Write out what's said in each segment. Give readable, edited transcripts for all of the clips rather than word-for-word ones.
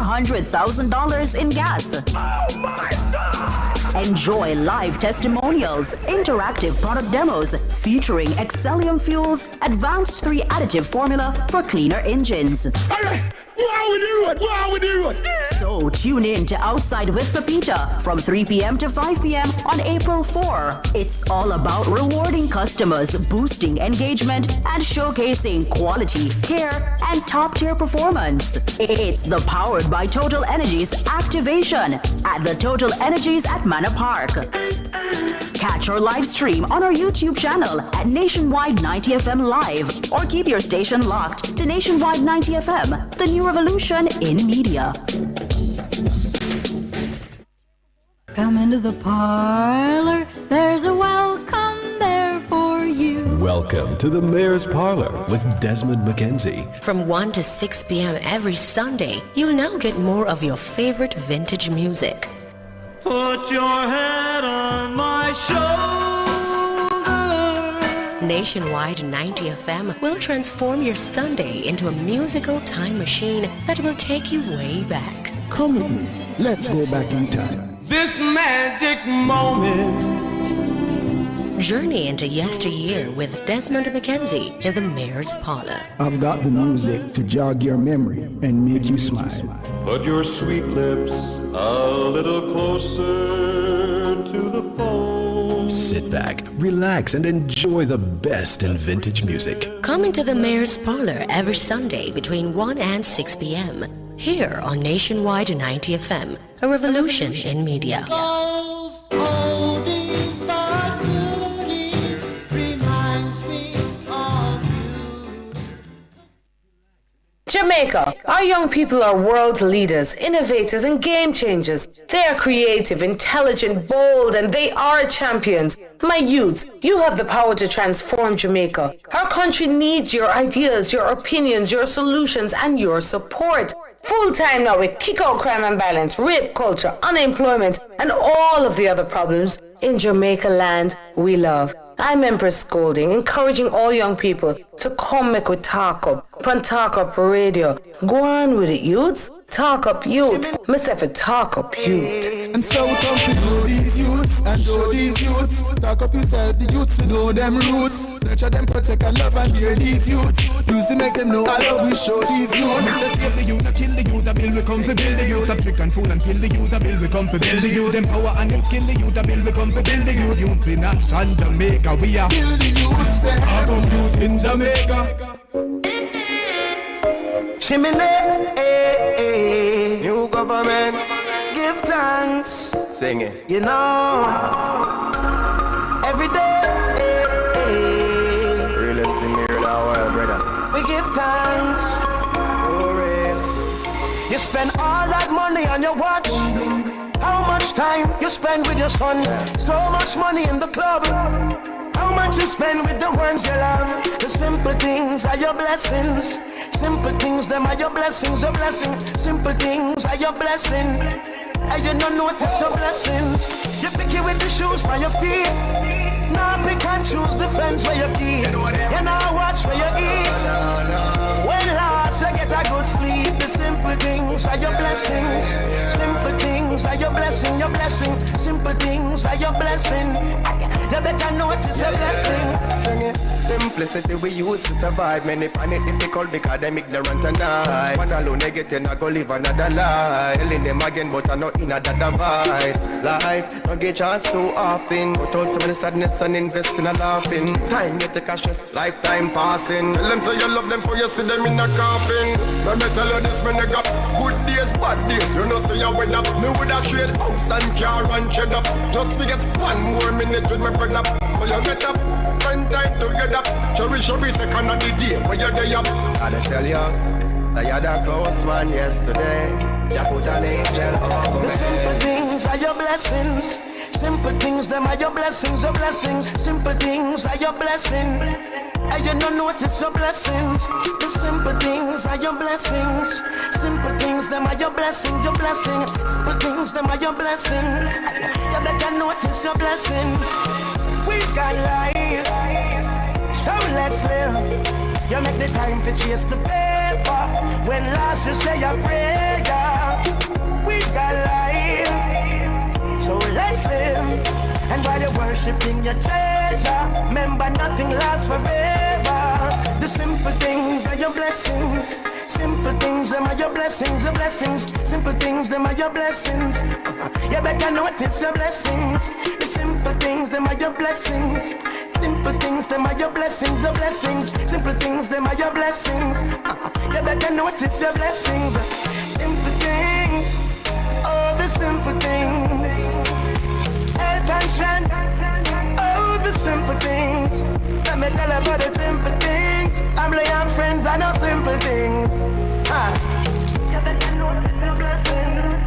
$100,000 in gas. Oh my God! Enjoy live testimonials, interactive product demos featuring Excellium Fuels Advanced 3 Additive Formula for cleaner engines. All right, what we do it? So tune in to Outside with Pepita from 3 p.m. to 5 p.m. on April 4. It's all about rewarding customers, boosting engagement, and showcasing quality, care, and top-tier performance. It's the Powered by Total Energies activation at the Total Energies at Manor Park. Catch our live stream on our YouTube channel at Nationwide 90 FM Live, or keep your station locked to Nationwide 90 FM, the new revolution in media. Come into the parlor, there's a welcome there for you. Welcome to the Mayor's Parlor with Desmond McKenzie. From 1 to 6 p.m. every Sunday, you'll now get more of your favorite vintage music. Put your head on my shoulder. Nationwide 90 FM will transform your Sunday into a musical time machine that will take you way back. Come with me. Let's go back in time. This magic moment. Journey into yesteryear with Desmond McKenzie in the Mayor's Parlor. I've got the music to jog your memory and make you smile. Put your sweet lips a little closer to the phone. Sit back, relax, and enjoy the best in vintage music. Come into the Mayor's Parlor every Sunday between 1 and 6 p.m. here on Nationwide 90 FM, a revolution in media. Jamaica, our young people are world leaders, innovators, and game changers. They are creative, intelligent, bold, and they are champions. My youths, you have the power to transform Jamaica. Our country needs your ideas, your opinions, your solutions, and your support. Full time now, we kick out crime and violence, rape culture, unemployment, and all of the other problems in Jamaica land we love. I'm Empress Scolding, encouraging all young people to come make with Talk Up, on Talk Up Radio. Go on with it, youths. Talk Up Youth. Myself a Talk Up Youth. And so we come to know these youths and show these youths. Talk up yourself, the youths to know them roots. Nurture them, protect and love and hear these youths. Music make them know I love we show these youths. Save the youth, kill the youth, I build we come to build the youth. Stop trick and fool and kill the youth, I build we come to build the youth. Empower and then skill the youth, I build we come to build the youth. Youth in action, Jamaica, we are build the youths, they are youth in Jamaica. Chimney, new government, give thanks. Sing it. You know, every day, realest thing here now, brother. we give thanks. For real. You spend all that money on your watch. How much time you spend with your son? So much money in the club. How much you spend with the ones you love? The simple things are your blessings. Simple things, them are your blessings, your blessing. Simple things are your blessing. And you don't notice your blessings. You pick it with the shoes by your feet. Now pick and choose the friends where you keep. You now watch where you eat. When last you get a good sleep. The simple things are your blessings. Simple things are your blessing, your blessing. Simple things are your blessing. You better notice your blessing. Sing it. Simplicity we use to survive. Many find it difficult because them ignorant and die. One alone they get you not go live another life. Telling them again but I know in a device. Life don't get chance too often. Put out some of the sadness and invest in a laughing. Time get the cash just lifetime passing. Tell them say you love them for you see them in a coffin. Let me tell you this, man, they got good days, bad days. You know say you win up. Me would have trade house and car and shed up. Just forget 1 more minute with my brother. So you get up, spend time together. Cherish every second of the day when you're there. Gotta tell you, that you're the close one yesterday. You put an angel over me. The simple things are your blessings. Simple things, them are your blessings, your blessings. Simple things are your blessing. And you don't notice your blessings. The simple things are your blessings. Simple things, them are your blessing, your blessing. Simple things, them are your blessing. You better notice your blessings. We've got life, so let's live. You make the time to chase the paper. When last you say a prayer, worshipping your treasure. Remember, nothing lasts forever. The simple things are your blessings. Simple things, them are your blessings, your blessings. Simple things, them are your blessings. You better notice your blessings. The simple things, them are your blessings. Simple things, them are your blessings, your blessings. Simple things, them are your blessings. You better notice your blessings. Simple things, oh the simple things. Health and strength, oh the simple things. Let me tell you about the simple things. I'm loyal friends, I know simple things. You better notice your blessings.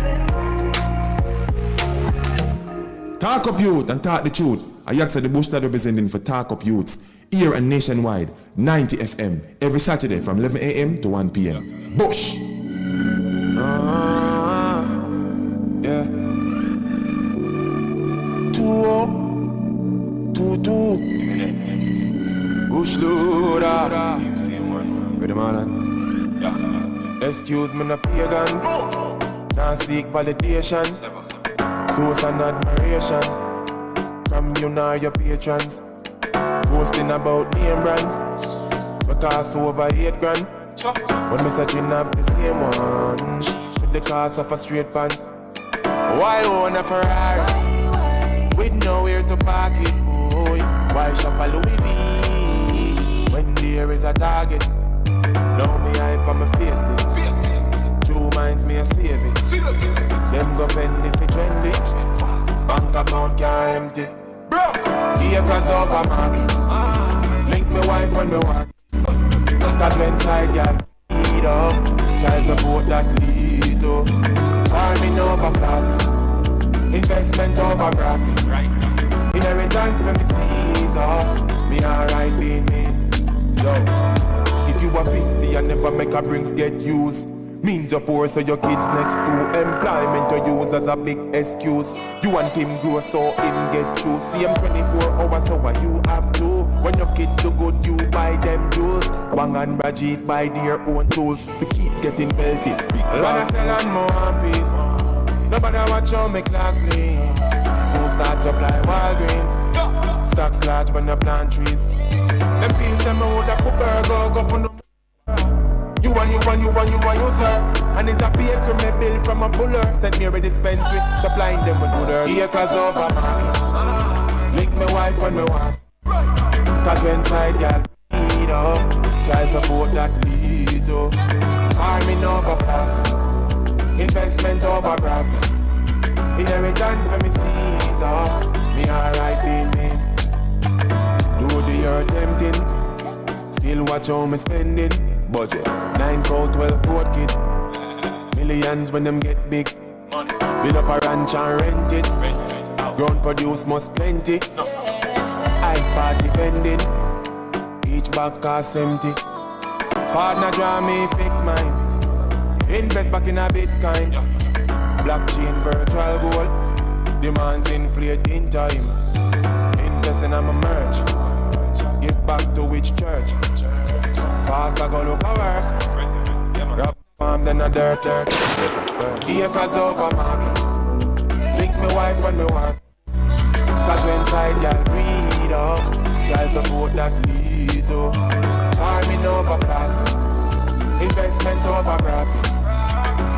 Talk up youth and talk the truth. I ask the bush that representing for Talk Up Youths here and nationwide, 90 FM, every Saturday from 11 a.m. to 1 p.m. Bush! Yeah. 2-2. Bush loader. Keep saying one man. Ready, man? Yeah. Excuse me, no pagans. Now seek validation. Toast and admiration from you nor your patrons. Posting about name brands. Because over 8 grand. When me searching up the same one with the cost of a straight pants. Why own a Ferrari with nowhere to park it, boy? Why shop a Louis V when there is a target? Now me hype on my face thing. True minds me a save it. Them go fend if it trendy. Bank account can't empty. Broke acres over markets. Link me wife when me want. Cause when side got eat up, child support that lead to farming over plastic, investment over profit. Inheritance when me seeds up, me alright being made. Yo, if you are 50 and never make a brings get used, means you're poor so your kids next to employment to use as a big excuse. You want him grow so him get through. See him 24 hours so what you have to. When your kids do good you buy them jewels. Wang and Rajiv buy their own tools to keep getting belted. Wanna sell and more peace. Nobody watch how me clocks lean. So start supply Walgreens. Stocks large when you plant trees. Them fields them out of burger go on the You want, sir. And it's a baker me bill from a buller. Send me a dispensary, supplying them with good acres over markets. Link me wife when me want. Cause when side y'all eat up, child support that lead to farming over plastic, investment over profit. Inheritance for me seeds up, me alright being made. Do the earth tempting, still watch how me spending. Budget 9 cold 12 board kid. Millions when them get big. Build up a ranch and rent it. Ground produce must plenty. Ice party vending. Each bag cost empty. Partner draw me fix mine. Invest back in a Bitcoin. Blockchain virtual gold. Demands inflate in time. Invest in my merch. Give back to which church? Pastor go look a work. Rap farm then a dirt. Acres over markets. Link me wife when me want. Cause when side y'all breed up, child support that lead to farming over plastic, investment over profit.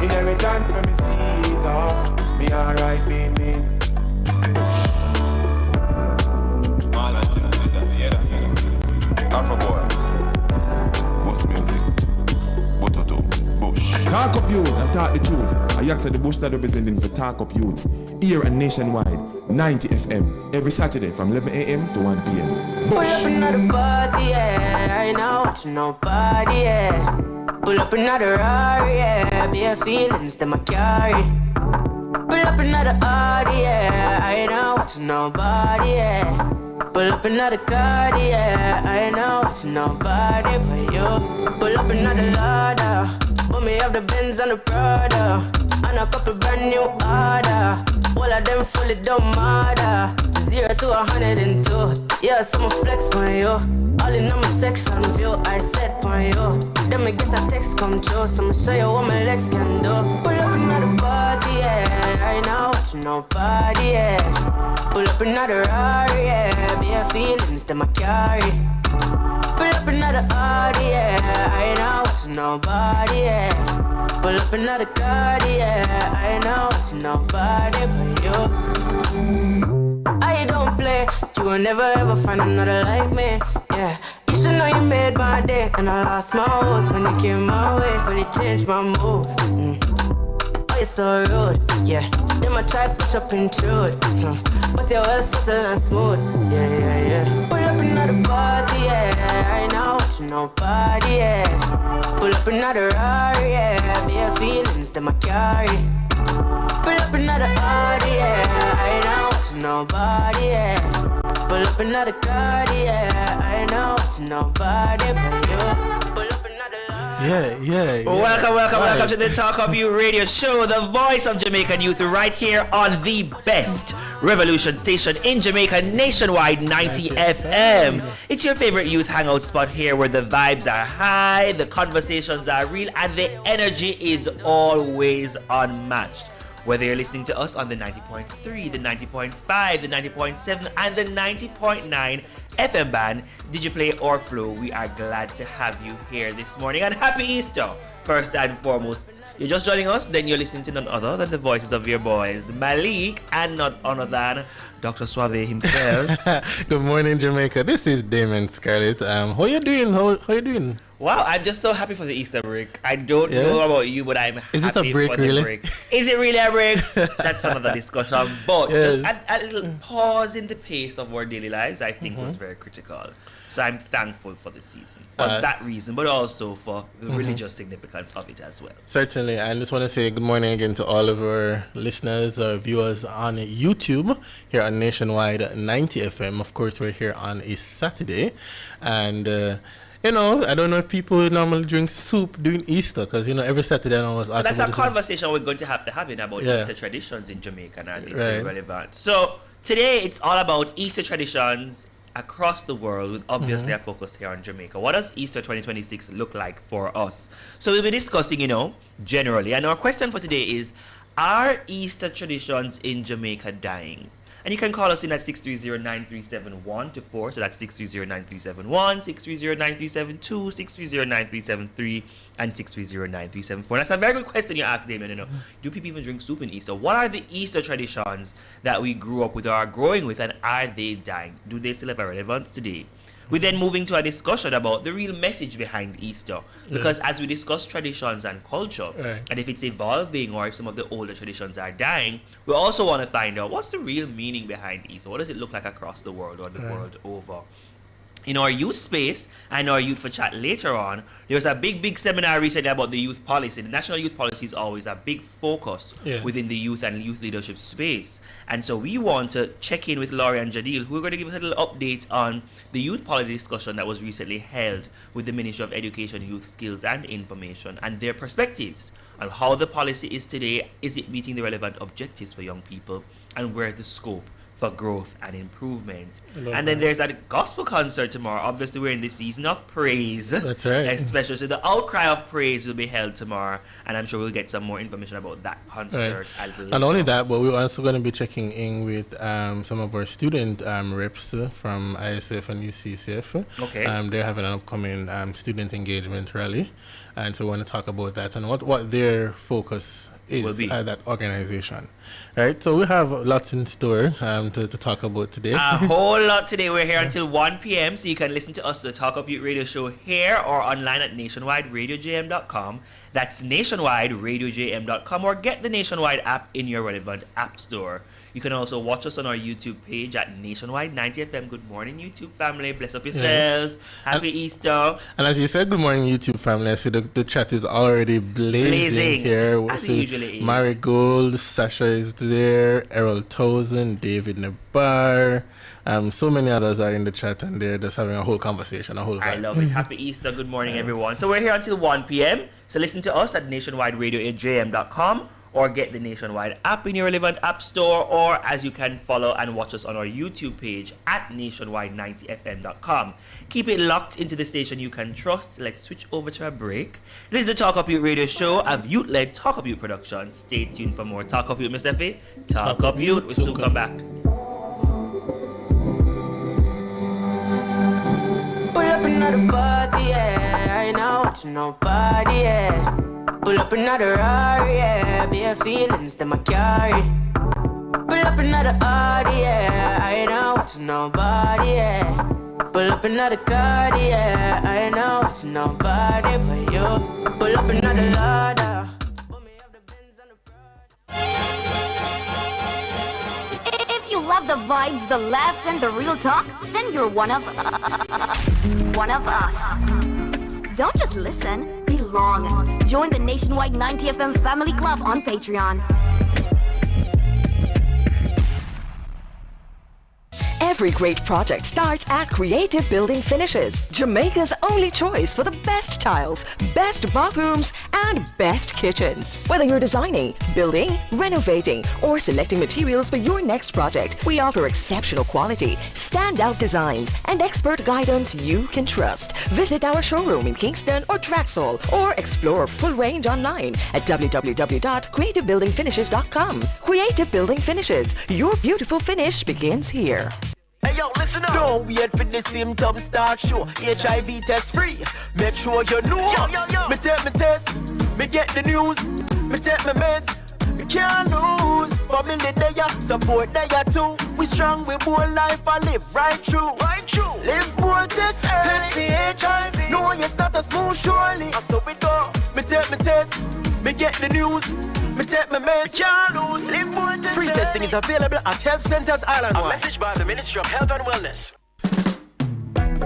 Inheritance for me seeds up, me alright being mean. Alpha boy, Bush music, Bototo, Bush. Talk up youth and talk the truth. I ask the bush that representing for Talk Up Youths here and nationwide, 90 FM, every Saturday from 11 a.m. to 1 p.m. Bush. Pull up another party, yeah. I ain't not watching nobody, yeah. Pull up another Rari, yeah. Bare feelings that I carry. Pull up another Audi, yeah. I ain't not watching nobody, yeah. Pull up another card, yeah. I ain't not watching nobody but you. Pull up another Lada. Put me off the Benz and the Prada. And a couple brand new order. All of them fully don't matter. 0 to 102. Yeah, so I'ma flex on you. All in on my section view, I set on you. Then me get a text come true, so I'ma show you what my legs can do. Pull up another party, yeah. I ain't not watching nobody, yeah. Pull up another Rari, yeah. Bare feelings to my carry. Pull up another Audi, yeah. I ain't out watching nobody, yeah. Pull up another Cardi, yeah. I ain't out watching nobody but you. I don't play, you will never ever find another like me, yeah. You should know you made my day, and I lost my hopes when you came my way, but it changed my mood. Oh, you're so rude, yeah. Then I try push up intrude, but you're well settled and smooth, yeah. Pull up another party, yeah. I ain't not watching nobody, yeah. Pull up another Rari, yeah. Bare feelings to my carry. Pull up another Audi, yeah. I ain't not watching nobody, yeah. Pull up another Cardi, yeah. I ain't not watching nobody but you. Pull up another Yeah. Welcome to the Talk Up You radio show, the voice of Jamaican youth, right here on the best revolution station in Jamaica, nationwide, 90 FM. It's your favorite youth hangout spot here, where the vibes are high, the conversations are real, and the energy is always unmatched. Whether you're listening to us on the 90.3, the 90.5, the 90.7, and the 90.9 FM band, Digiplay or Flow, we are glad to have you here this morning. And happy Easter, first and foremost. You're just joining us, then you're listening to none other than the voices of your boys, Malik, and not other than Dr. Suave himself. Good morning, Jamaica. This is Damon Scarlett. How you doing? How you doing? Wow, I'm just so happy for the Easter break. I don't know about you, but I'm happy Is it a break, for the really? break. Is it really a break? That's for another discussion. But just a little pause in the pace of our daily lives, I think was very critical. So I'm thankful for the season for that reason, but also for the religious significance of it as well. Certainly. I just want to say good morning again to all of our listeners or viewers on YouTube here on Nationwide 90 FM. Of course, we're here on a Saturday. And, I don't know if people normally drink soup during Easter, because, every Saturday I always ask. So that's a conversation we're going to have about Easter traditions in Jamaica and it's very relevant. So today it's all about Easter traditions across the world, with obviously a focus here on Jamaica. What does Easter 2026 look like for us? So we'll be discussing, generally. And our question for today is, are Easter traditions in Jamaica dying? And you can call us in at 630-9371-4. So that's 630-9371, 630-9372, 630-9373, and 630-9374. That's a very good question you asked, Damien. Do people even drink soup in Easter? What are the Easter traditions that we grew up with or are growing with, and are they dying? Do they still have a relevance today? We then move into a discussion about the real message behind Easter. Because as we discuss traditions and culture, and if it's evolving or if some of the older traditions are dying, we also want to find out what's the real meaning behind Easter. What does it look like across the world or the world over? In our youth space and our youth for chat later on, there was a big seminar recently about the youth policy. The national youth policy is always a big focus within the youth and youth leadership space. And so we want to check in with Laurie and Jadil, who are going to give us a little update on the youth policy discussion that was recently held with the Ministry of Education, Youth Skills and Information, and their perspectives on how the policy is today. Is it meeting the relevant objectives for young people, and where the scope for growth and improvement? And then there's a gospel concert tomorrow. Obviously, we're in the season of praise. That's right. Especially, so the Outcry of Praise will be held tomorrow, and I'm sure we'll get some more information about that concert as well. Not only that, but we're also going to be checking in with some of our student reps from ISF and UCCF. Okay. They're having an upcoming student engagement rally, and so we want to talk about that and what their focus is at that organization. Right, so we have lots in store to talk about today. A whole lot today. We're here until 1 p.m. So you can listen to us, the Talk Up Youth radio show, here or online at nationwideradiojm.com. That's nationwideradiojm.com, or get the Nationwide app in your relevant app store. You can also watch us on our YouTube page at Nationwide 90 FM. Good morning, YouTube family. Bless up yourselves. Happy Easter. And as you said, good morning, YouTube family. I see the chat is already blazing here. As it usually is. Marigold, Sasha is there, Errol Towson, David Nabar. So many others are in the chat, and they're just having a whole conversation, a whole vibe. I love it. Happy Easter. Good morning, everyone. So we're here until 1 p.m. So listen to us at nationwideradiojm.com, or get the Nationwide app in your relevant app store, or as you can follow and watch us on our YouTube page at nationwide90fm.com. Keep it locked into the station you can trust. Let's switch over to a break. This is the Talk Up Youth radio show, a youth-led Talk Up Youth production. Stay tuned for more Talk Up Youth, Miss Effie. Talk Up Youth. We'll soon come back. another party, yeah. I ain't not watching nobody, yeah. Pull up another Rari, yeah. Bare feelings that I carry. Pull up another Audi, yeah. I ain't not watching nobody, yeah. Pull up another card, yeah. I ain't not watching nobody but you. Pull up another ladder. If you love the vibes, the laughs, and the real talk, then you're one of us. Don't just listen, belong. Join the nationwide 90 FM Family Club on Patreon. Every great project starts at Creative Building Finishes, Jamaica's only choice for the best tiles, best bathrooms, and best kitchens. Whether you're designing, building, renovating, or selecting materials for your next project, we offer exceptional quality, standout designs, and expert guidance you can trust. Visit our showroom in Kingston or Traxall, or explore our full range online at www.creativebuildingfinishes.com. Creative Building Finishes, your beautiful finish begins here. Hey yo, listen up. Don't wait for the symptoms start show. HIV test free. Make sure you know. Yo. Me take my test. Me get the news. Me take my meds. We can't lose. Family there, support there too. We strong, we more life, I live right through. Live more test early. Test the HIV. Know your status smooth surely. Me take my test. Me get the news. Me take my meds. Can't lose. Free testing is available at health centers island-wide. A message by the Ministry of Health and Wellness.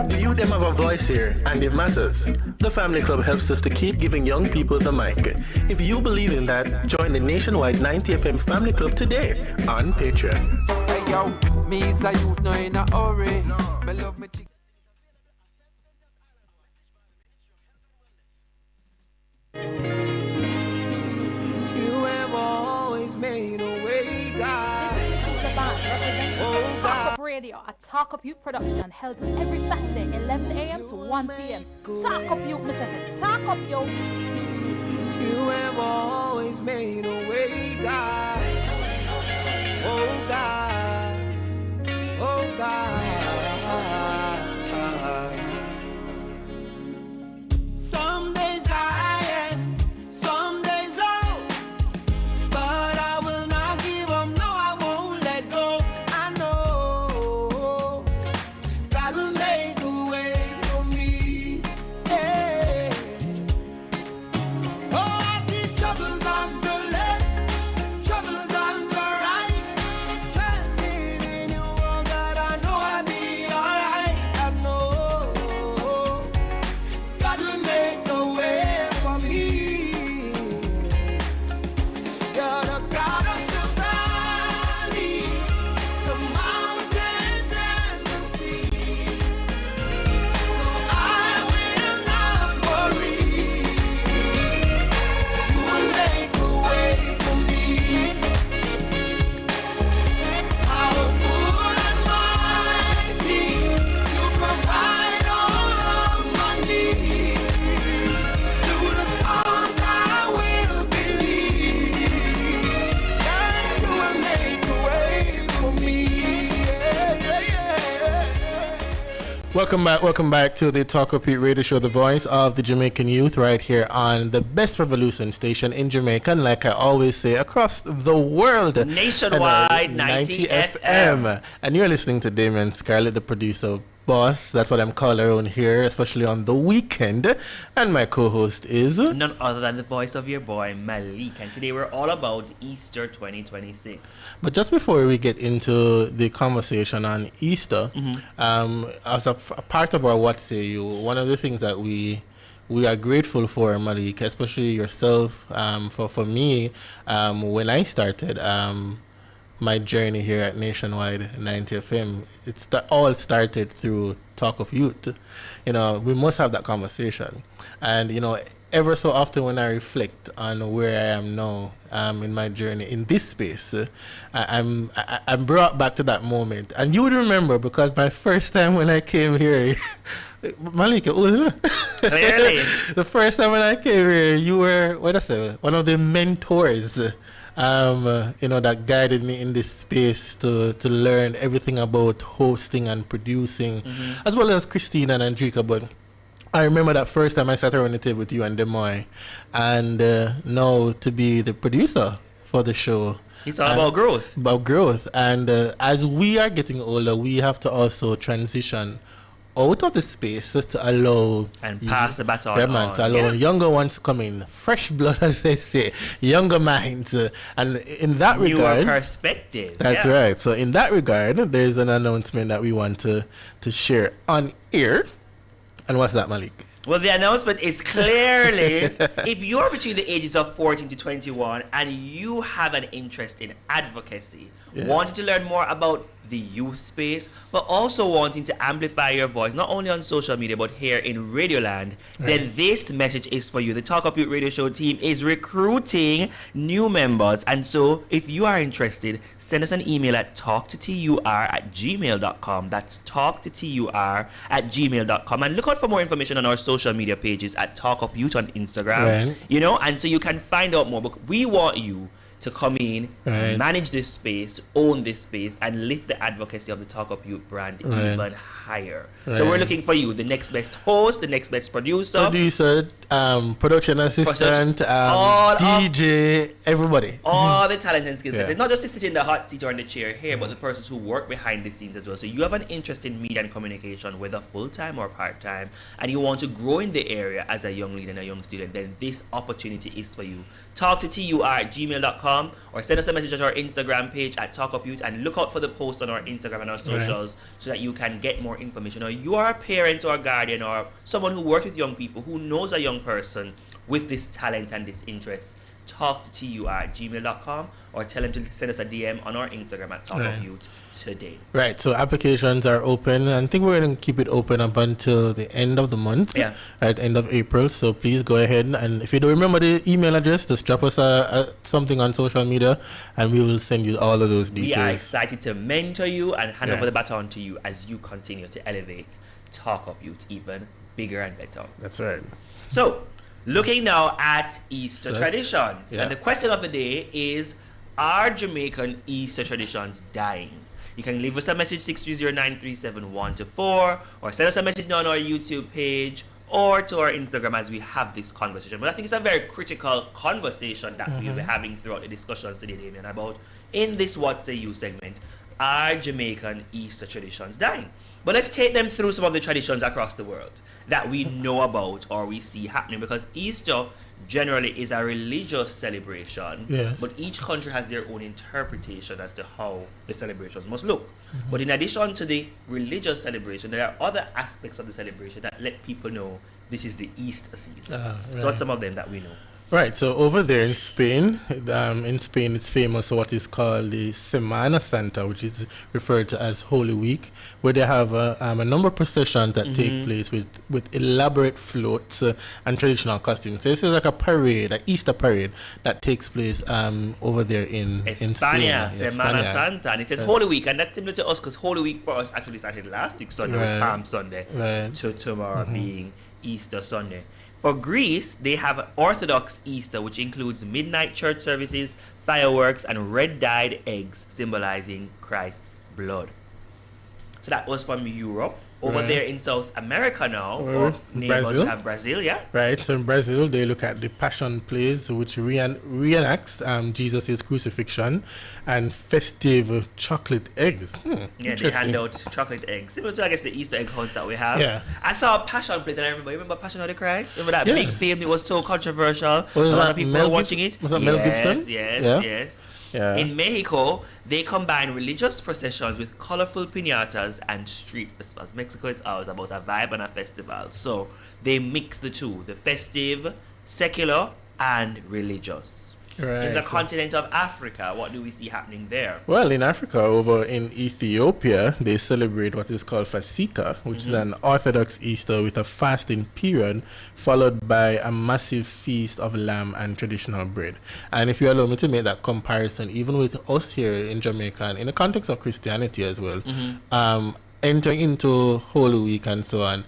Do you them have a voice here, and it matters? The Family Club helps us to keep giving young people the mic. If you believe in that, join the nationwide 90 FM Family Club today on Patreon. Hey yo, me is a youth, no in a hurry. Me love me chick. You have always made a way, God. Oh, Talk Up Radio, a Talk Up Youth production held every Saturday, 11 a.m. to 1 p.m. Talk Up Youth, Mr. Talk Up Youth. You have always made a way, God. Oh, God. Oh, God. Some days high and some days low, but I will not give up, no, I won't let go. I know God will make a way for me. Yeah. Oh, I keep troubles on the left, troubles on the right. Trusting in you, oh God, I know I'll be alright. I know God will make a way for me. You're the God of the valley, the mountains and the sea. So I will not worry. You will make a way for me. Powerful and mighty, you provide all of my needs. Through the storms I will believe. And you will make a way for me. Welcome back to the Talk Up Youth Radio Show, the voice of the Jamaican youth, right here on the best revolution station in Jamaica, and like I always say, across the world. Nationwide 90 FM. And you're listening to Damon Scarlett, the producer boss. That's what I'm calling around here, especially on the weekend. And my co-host is none other than the voice of your boy Malik. And today we're all about Easter 2026. But just before we get into the conversation on Easter, as a part of our What Say You, one of the things that we are grateful for, Malik, especially yourself, for me, when I started my journey here at Nationwide 90 FM, all started through Talk of Youth. You know, we must have that conversation. And, you know, ever so often when I reflect on where I am now in my journey in this space, I'm brought back to that moment. And you would remember, because my first time when I came here, Malik, clearly. The first time when I came here, you were, one of the mentors that guided me in this space to learn everything about hosting and producing, as well as Christina and Andrika. But I remember that first time I sat around the table with you and Demoy, and now to be the producer for the show. It's all about growth. About growth. And as we are getting older, we have to also transition out of the space to allow and pass the baton on. To allow younger ones to come in, fresh blood, as they say, younger minds, and in that regard, newer perspective. That's right. So in that regard, there's an announcement that we want to share on air. And what's that, Malik? Well, the announcement is clearly, if you're between the ages of 14 to 21 and you have an interest in advocacy, wanting to learn more about the youth space, but also wanting to amplify your voice, not only on social media, but here in Radioland, then this message is for you. The Talk Up Youth Radio Show team is recruiting new members. And so if you are interested, send us an email at talktotur@gmail.com. That's talktotur@gmail.com. And look out for more information on our social media pages at Talk Up Youth on Instagram. You know, and so you can find out more. But we want you to come in, manage this space, own this space, and lift the advocacy of the Talk Up Youth brand even higher. So we're looking for you, the next best host, the next best producer, production assistant, DJ, everybody. All the talent and skill sets. It's not just to sit in the hot seat or in the chair here, but the persons who work behind the scenes as well. So you have an interest in media and communication, whether full-time or part-time, and you want to grow in the area as a young leader and a young student, then this opportunity is for you. Talk to tur@gmail.com or send us a message at our Instagram page at Talk Up Youth, and look out for the post on our Instagram and our socials so that you can get more information. Or you are a parent or a guardian or someone who works with young people, who knows a young person with this talent and this interest, talk to tur@gmail.com or tell them to send us a DM on our Instagram at Talk Up Youth today. Right, so applications are open, and I think we're going to keep it open up until the end of the month, right, end of April. So please go ahead, and if you don't remember the email address, just drop us something on social media, and we will send you all of those details. We are excited to mentor you and hand over the baton to you as you continue to elevate Talk Up Youth even bigger and better. That's right. So, looking now at Easter traditions. And the question of the day is, are Jamaican Easter traditions dying? You can leave us a message 630-937-124 or send us a message on our YouTube page or to our Instagram as we have this conversation. But I think it's a very critical conversation that we'll be having throughout the discussions today, Damien, about in this What Say You segment, are Jamaican Easter traditions dying? But let's take them through some of the traditions across the world that we know about or we see happening, because Easter generally is a religious celebration, but each country has their own interpretation as to how the celebrations must look. But in addition to the religious celebration, there are other aspects of the celebration that let people know this is the Easter season. So what's some of them that we know? Right, so over there in Spain, it's famous for what is called the Semana Santa, which is referred to as Holy Week, where they have a number of processions that take place with elaborate floats and traditional costumes. So this is like a parade, an Easter parade that takes place over there in Spain. Semana Santa, and it says Holy Week, and that's similar to us because Holy Week for us actually started last week Sunday with Palm Sunday to tomorrow being Easter Sunday. For Greece, they have Orthodox Easter, which includes midnight church services, fireworks, and red-dyed eggs symbolizing Christ's blood. So that was from Europe. Over there in South America now, or neighbors Brazil. Have Brazil, Right, so in Brazil, they look at the Passion plays, which reenacts Jesus' crucifixion, and festive chocolate eggs. They hand out chocolate eggs. Similar to, I guess, the Easter egg hunts that we have. I saw a Passion plays, and I remember Passion of the Christ? Remember that big film? It was so controversial. A lot of people were watching it. Was that Mel Gibson? Yes. In Mexico, they combine religious processions with colorful piñatas and street festivals. Mexico is always about a vibe and a festival. So they mix the two, the festive, secular, and religious. In the continent of Africa, what do we see happening there? Well, in Africa, over in Ethiopia, they celebrate what is called Fasika, which is an Orthodox Easter with a fasting period, followed by a massive feast of lamb and traditional bread. And if you allow me to make that comparison, even with us here in Jamaica, and in the context of Christianity as well, entering into Holy Week and so on,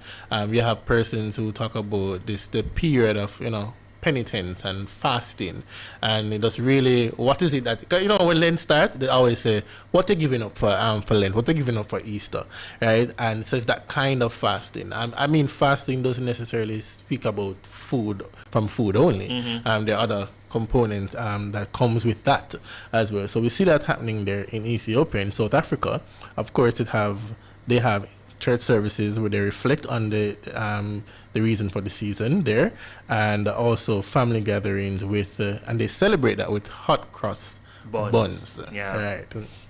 you have persons who talk about the period of, penitence and fasting, and it was really, what is it that, you know, when Lent starts, they always say, what are you giving up for Lent, what are you giving up for Easter, right? And so it's that kind of fasting. I mean, fasting doesn't necessarily speak about food only. There are other components that comes with that as well. So we see that happening there in Ethiopia. In South Africa, of course, they have church services where they reflect on the reason for the season there, and also family gatherings with and they celebrate that with hot cross buns. Yeah. Right.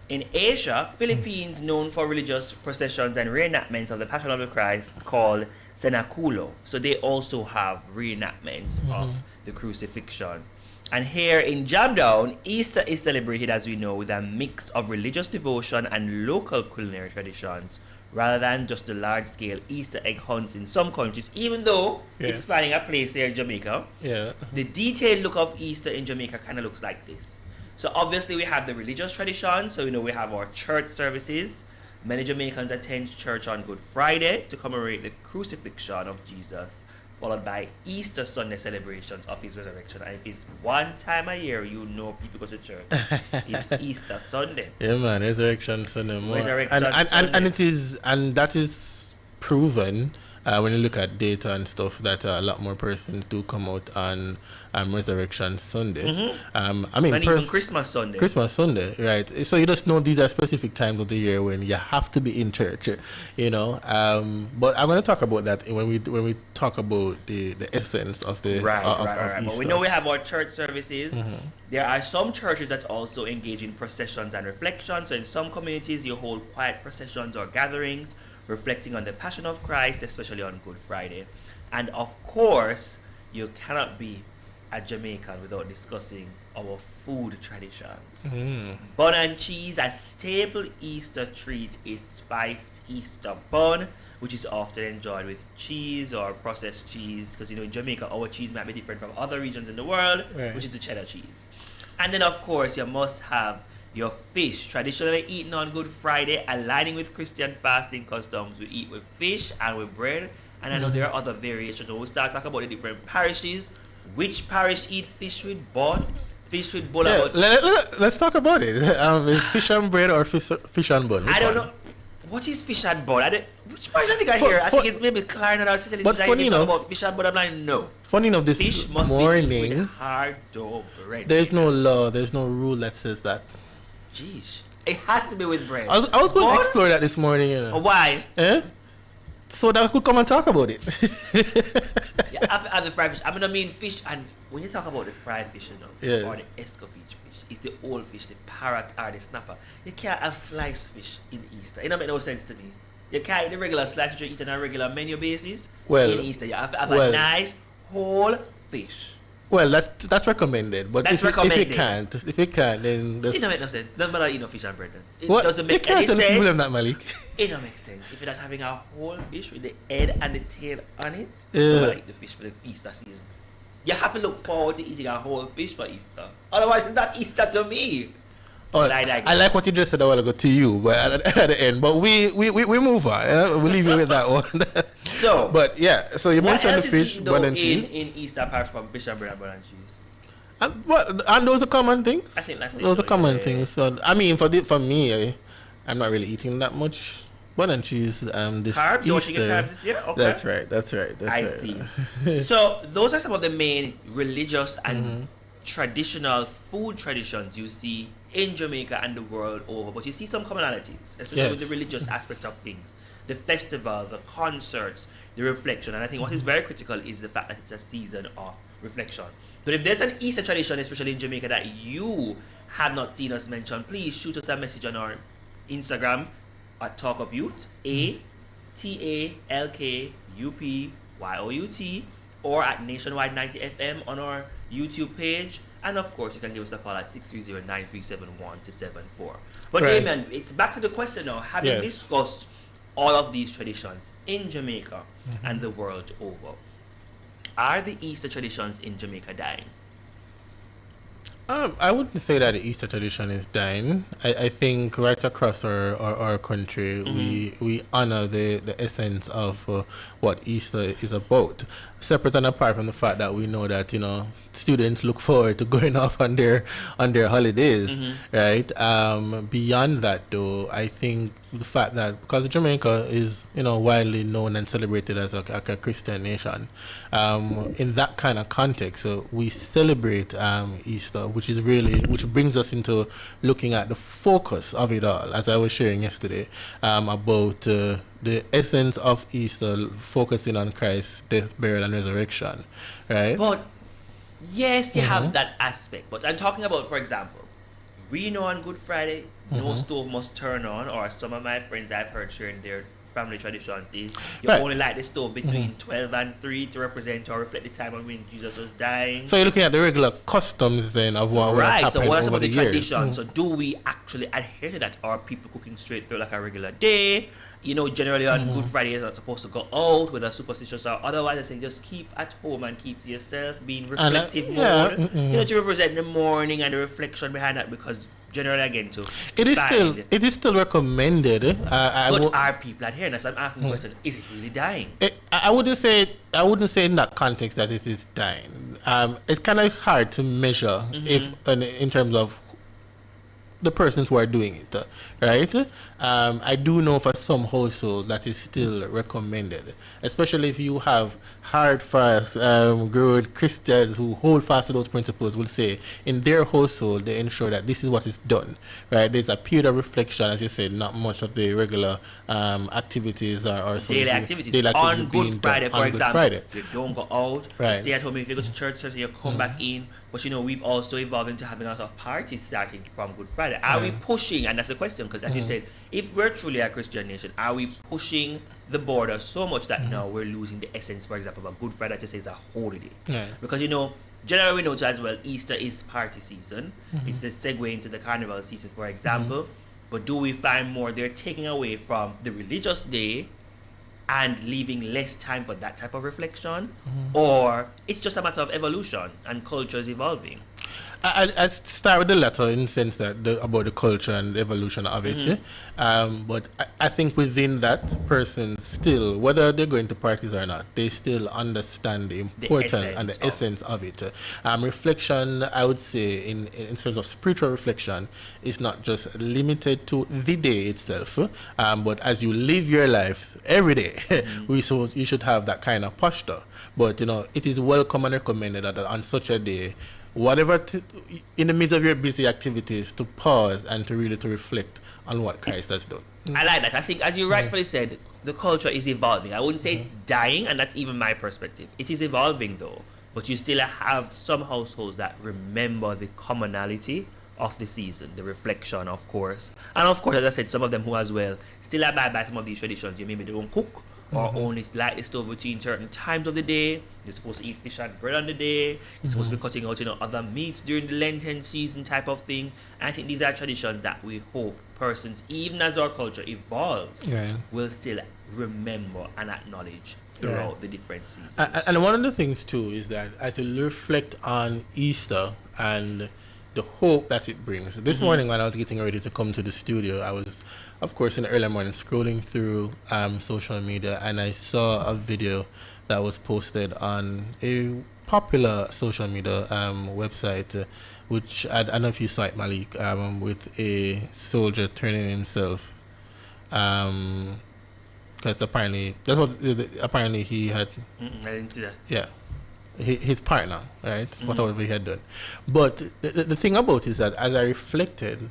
In Asia, Philippines known for religious processions and reenactments of the Passion of the Christ called Senakulo. So they also have reenactments of the crucifixion. And here in Jamdown, Easter is celebrated, as we know, with a mix of religious devotion and local culinary traditions, rather than just the large-scale Easter egg hunts in some countries, even though it's finding a place here in Jamaica. Yeah. The detailed look of Easter in Jamaica kind of looks like this. So obviously we have the religious tradition, so we have our church services. Many Jamaicans attend church on Good Friday to commemorate the crucifixion of Jesus, followed by Easter Sunday celebrations of his resurrection. And if it's one time a year, people go to church, it's Easter Sunday. Yeah, man, Resurrection Sunday. Sunday. And that is proven when you look at data and stuff, that a lot more persons do come out on Resurrection Sunday. And even Christmas Sunday. Christmas Sunday, right? So you just know these are specific times of the year when you have to be in church, you know. But I'm going to talk about that when we talk about the essence of the right. Easter. But we know we have our church services. There are some churches that also engage in processions and reflections. So in some communities, you hold quiet processions or gatherings reflecting on the Passion of Christ, especially on Good Friday. And of course, you cannot be a Jamaican without discussing our food traditions. Bun and cheese, a staple Easter treat, is spiced Easter bun, which is often enjoyed with cheese or processed cheese, because in Jamaica our cheese might be different from other regions in the world, which is the cheddar cheese. And then of course you must have your fish, traditionally eaten on Good Friday, aligning with Christian fasting customs. We eat with fish and with bread, and I know there are other variations. When we start talking about the different parishes, which parish eat fish with bun, fish with bola? Let's talk about it. Fish and bread or fish and bun? I don't know. What is fish and bun? Which parish I think I hear? I think it's maybe Clarendon or City. But funny enough, about fish and bun, I'm like, no. Funny enough, this fish must morning, be with hard dough bread. There's no law, there's no rule that says that. Jeez. It has to be with bread. I was going to explore that this morning. Why? So that I could come and talk about it. Yeah, after the fried fish. I mean fish, and when you talk about the fried fish, or the escovitch fish, it's the old fish, the parrot or the snapper. You can't have sliced fish in Easter. It don't make no sense to me. You can't eat the regular slice fish you eat on a regular menu basis. In Easter, you have a nice whole fish. Well, that's recommended, but if you can't, then it don't make no sense. Don't bother eating fish and bread. It what? doesn't make you can't any tell sense. People have that, Malik. It don't make sense. If you're not having a whole fish with the head and the tail on it, don't bother eat the fish for the Easter season. You have to look forward to eating a whole fish for Easter. Otherwise, it's not Easter to me. Oh, I like what you just said a while ago to you, but at the end. But we move on. We'll leave you with that one. So you mentioned the fish, bun and cheese. In Easter, apart from fish and bread and bun and cheese. And those are common things. I think that's those are common things. So I mean, for me, I'm not really eating that much bun and cheese. This carbs? You want to get carbs this year? Okay. That's right. I see. So those are some of the main religious and traditional food traditions you see in Jamaica and the world over. But you see some commonalities, especially with the religious aspect of things. The festival, the concerts, the reflection. And I think what is very critical is the fact that it's a season of reflection. But if there's an Easter tradition, especially in Jamaica, that you have not seen us mention, please shoot us a message on our Instagram at Talk Up Youth, ATALKUPYOUT, or at Nationwide 90 FM on our YouTube page. And of course, you can give us a call at 630-937-1274. But Damien, it's back to the question now. Having discussed all of these traditions in Jamaica and the world over, are the Easter traditions in Jamaica dying? I wouldn't say that the Easter tradition is dying. I think right across our country, we honor the essence of what Easter is about. Separate and apart from the fact that we know that students look forward to going off on their holidays, right? Beyond that, though, I think the fact that because Jamaica is widely known and celebrated as a Christian nation, in that kind of context, we celebrate Easter, which brings us into looking at the focus of it all, as I was sharing yesterday, about the essence of Easter, focusing on Christ's death, burial, and resurrection, right? But yes, you have that aspect. But I'm talking about, for example, we know on Good Friday, no stove must turn on, or some of my friends I've heard sharing their family traditions is you only light the stove between 12 and 3 to represent or reflect the time when Jesus was dying. So you're looking at the regular customs then of what happened so what's about the years? tradition? So do we actually adhere to that? Or are people cooking straight through like a regular day? Generally on Good Friday is not supposed to go out, whether superstitious or otherwise. I say just keep at home and keep to yourself, being reflective mode. To represent the morning and the reflection behind that, because generally again it is still recommended. But are people adhering? So I'm asking the question: is it really dying? I wouldn't say in that context that it is dying. It's kind of hard to measure if in terms of the persons who are doing it, right? I do know for some households that is still recommended, especially if you have hard, fast, growing Christians who hold fast to those principles. Will say in their household they ensure that this is what is done, right? There's a period of reflection, as you said, not much of the regular activities or daily activities on Good Friday, for example. You don't go out, right. You stay at home. If you go to church, you come back in. But we've also evolved into having a lot of parties starting from Good Friday. Are we pushing, and that's the question, because as you said, if we're truly a Christian nation, are we pushing the border so much that now we're losing the essence, for example, of a Good Friday just is a holiday? Because generally we know as well, Easter is party season. It's the segue into the carnival season, for example. But do we find more they're taking away from the religious day and leaving less time for that type of reflection? Or it's just a matter of evolution and culture is evolving? I'd start with the latter in the sense that about the culture and the evolution of it. But I think within that person still, whether they're going to parties or not, they still understand the importance and the essence of it. Reflection, I would say, in terms of spiritual reflection, is not just limited to the day itself, but as you live your life every day, you should have that kind of posture. But it is welcome and recommended that on such a day, whatever in the midst of your busy activities, to pause and to reflect on what Christ has done. I like that. I think, as you rightfully said, the culture is evolving. I wouldn't say it's dying, and that's even my perspective. It is evolving though, but you still have some households that remember the commonality of the season, the reflection, of course. And of course, as I said, some of them who as well still abide by some of these traditions. Maybe they don't cook, or only light the stove between certain times of the day. You're supposed to eat fish and bread on the day. You're supposed to be cutting out, other meats during the Lenten season type of thing. And I think these are traditions that we hope persons, even as our culture evolves, will still remember and acknowledge throughout the different seasons. And one of the things too is that as you reflect on Easter and the hope that it brings. This morning when I was getting ready to come to the studio, I was, of course, in the early morning scrolling through social media, and I saw a video that was posted on a popular social media website, which I don't know if you saw it, Malik, with a soldier turning himself, because apparently that's what apparently he had. I didn't see that. Yeah. His partner, right? Whatever he had done. But the thing about it is that as I reflected,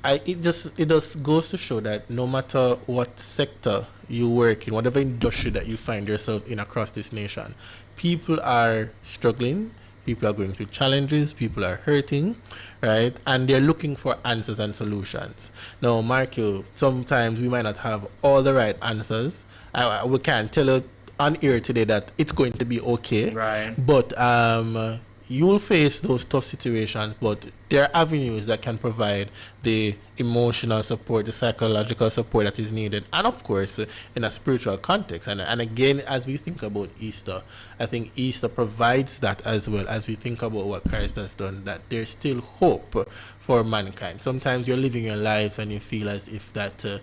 it just goes to show that no matter what sector you work in, whatever industry that you find yourself in across this nation, people are struggling, people are going through challenges, people are hurting, right? And they're looking for answers and solutions. Now, mark you, sometimes we might not have all the right answers. We can't tell you on air today that it's going to be okay, right? But you will face those tough situations, but there are avenues that can provide the emotional support, the psychological support that is needed, and of course in a spiritual context. And again, as we think about Easter, I think Easter provides that as well. As we think about what Christ has done, that there's still hope for mankind. Sometimes you're living your life and you feel as if that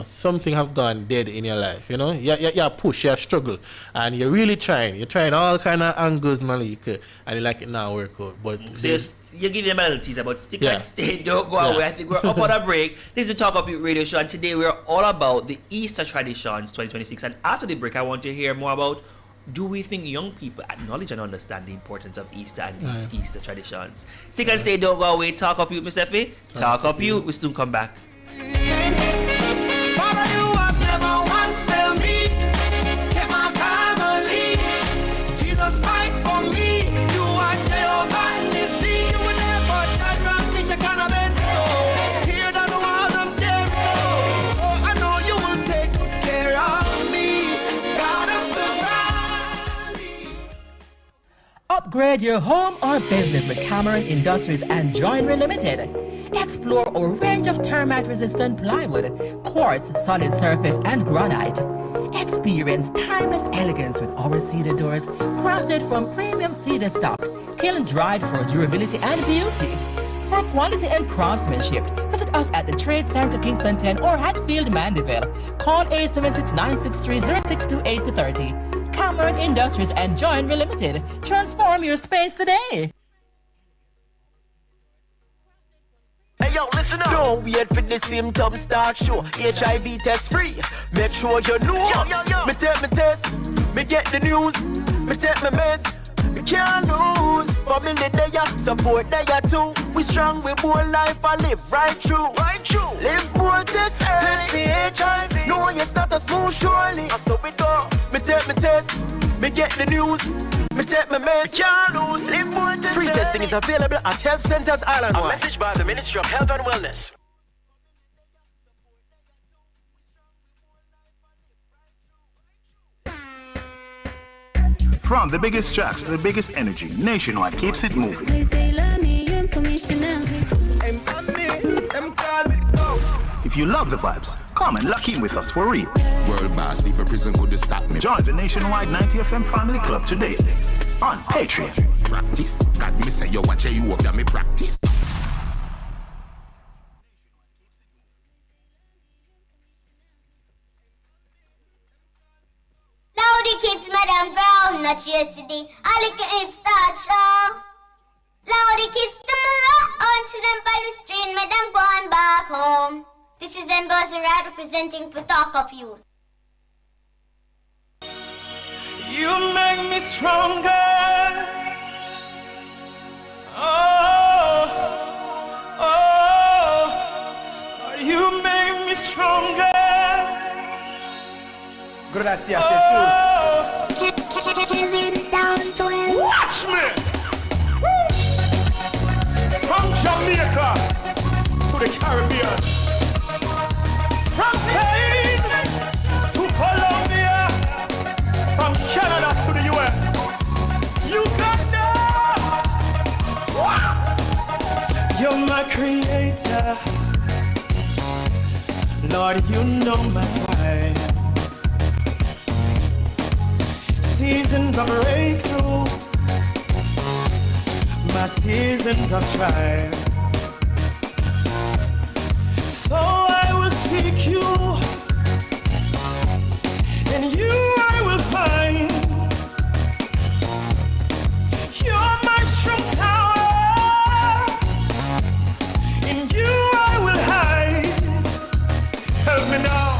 something has gone dead in your life. You push, you struggle, and you're really trying. You're trying all kind of angles, Malik, and you like it now work out. But you give them a little teaser, but stick and stay, don't go away. I think we're up on a break. This is the Talk Up Youth Radio Show, and today we're all about the Easter traditions 2026. And after the break, I want to hear more about, do we think young people acknowledge and understand the importance of Easter and these Easter traditions? Stick and stay, don't go away. Talk Up Youth, Miss Effie. Talk Up Youth. We'll soon come back. Father, you have never once failed me. Kept my family. Jesus, fight for me. You are Jehovah. You will never shine rock me, Shekinah Bendo. Tear down the walls of Jericho. Oh, I know you will take good care of me. God of the valley. Upgrade your home or business with Cameron Industries and Joinery Limited. Explore our range of termite-resistant plywood, quartz, solid surface, and granite. Experience timeless elegance with our cedar doors, crafted from premium cedar stock, kiln-dried for durability and beauty. For quality and craftsmanship, visit us at the Trade Center Kingston 10 or Hatfield, Mandeville. Call 876-963-0628-30. Cameron Industries and Joinery Limited. Transform your space today. Hey yo, listen up. Don't wait for the symptoms start show. HIV test free. Make sure you know. Me take me test. Me get the news. Me take me meds. Me can't lose. Family there, support there too. We strong, we bold life, I live right through. Live bold test early. Test the HIV. No, it's not a smooth surely. Me take me test. Me get the news. Me take my meds, can't lose. Free testing is available at health centers island-wide. A message by the Ministry of Health and Wellness. From the biggest tracks to the biggest energy, Nationwide keeps it moving. If you love the vibes, come and lock in with us for real. World boss, leave a prison could stop me. Join the Nationwide 90 FM Family Club today on Patreon. Practice. God me say you watch you over me practice. Loudy kids, madam ground, not yesterday. I like a hip start show. Loudy kids, to my love, onto them by the street, madam gone back home. This is Ngozi Rad representing for Talk Up Youth. You make me stronger. Oh, you make me stronger. Gracias, Jesus. Watch me. From Jamaica to the Caribbean, from Spain to Colombia, from Canada to the US, Uganda. Wow. You're my creator, Lord. You know my times, seasons of breakthrough, my seasons of trial. So I will seek you, and you I will find. You're my strong tower, in you I will hide. Help me now.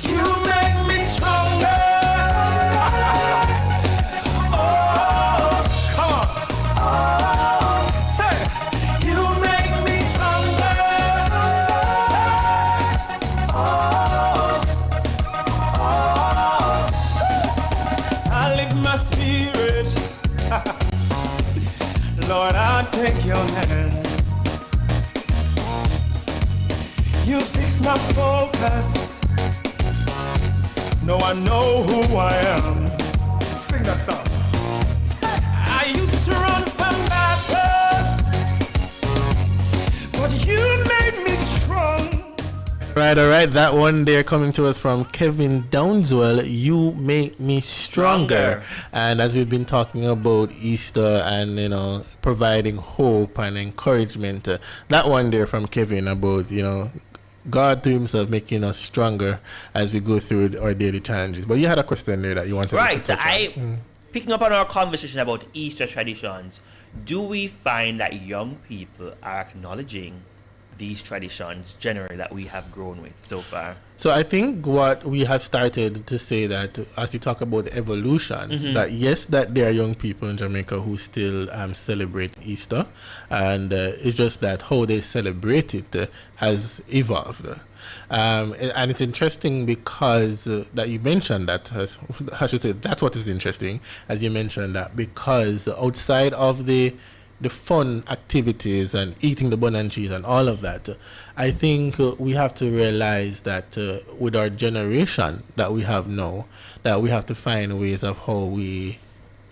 You make me stronger. Lord, I'll take your hand. You fix my focus. No, I know who I am. Sing that song. I used to run from battles, All right. That one there coming to us from Kevin Downswell, You Make Me Stronger. And as we've been talking about Easter and, providing hope and encouragement, that one there from Kevin about, God to himself making us stronger as we go through our daily challenges. But you had a question there that you wanted to touch on. Picking up on our conversation about Easter traditions, do we find that young people are acknowledging these traditions generally that we have grown with so far? So I think what we have started to say that as you talk about the evolution, that yes, that there are young people in Jamaica who still celebrate Easter, and it's just that how they celebrate it has evolved. And it's interesting because that you mentioned that, I should say that's what is interesting, as you mentioned that, because outside of the fun activities and eating the bun and cheese and all of that, I think we have to realize that with our generation that we have now, that we have to find ways of how we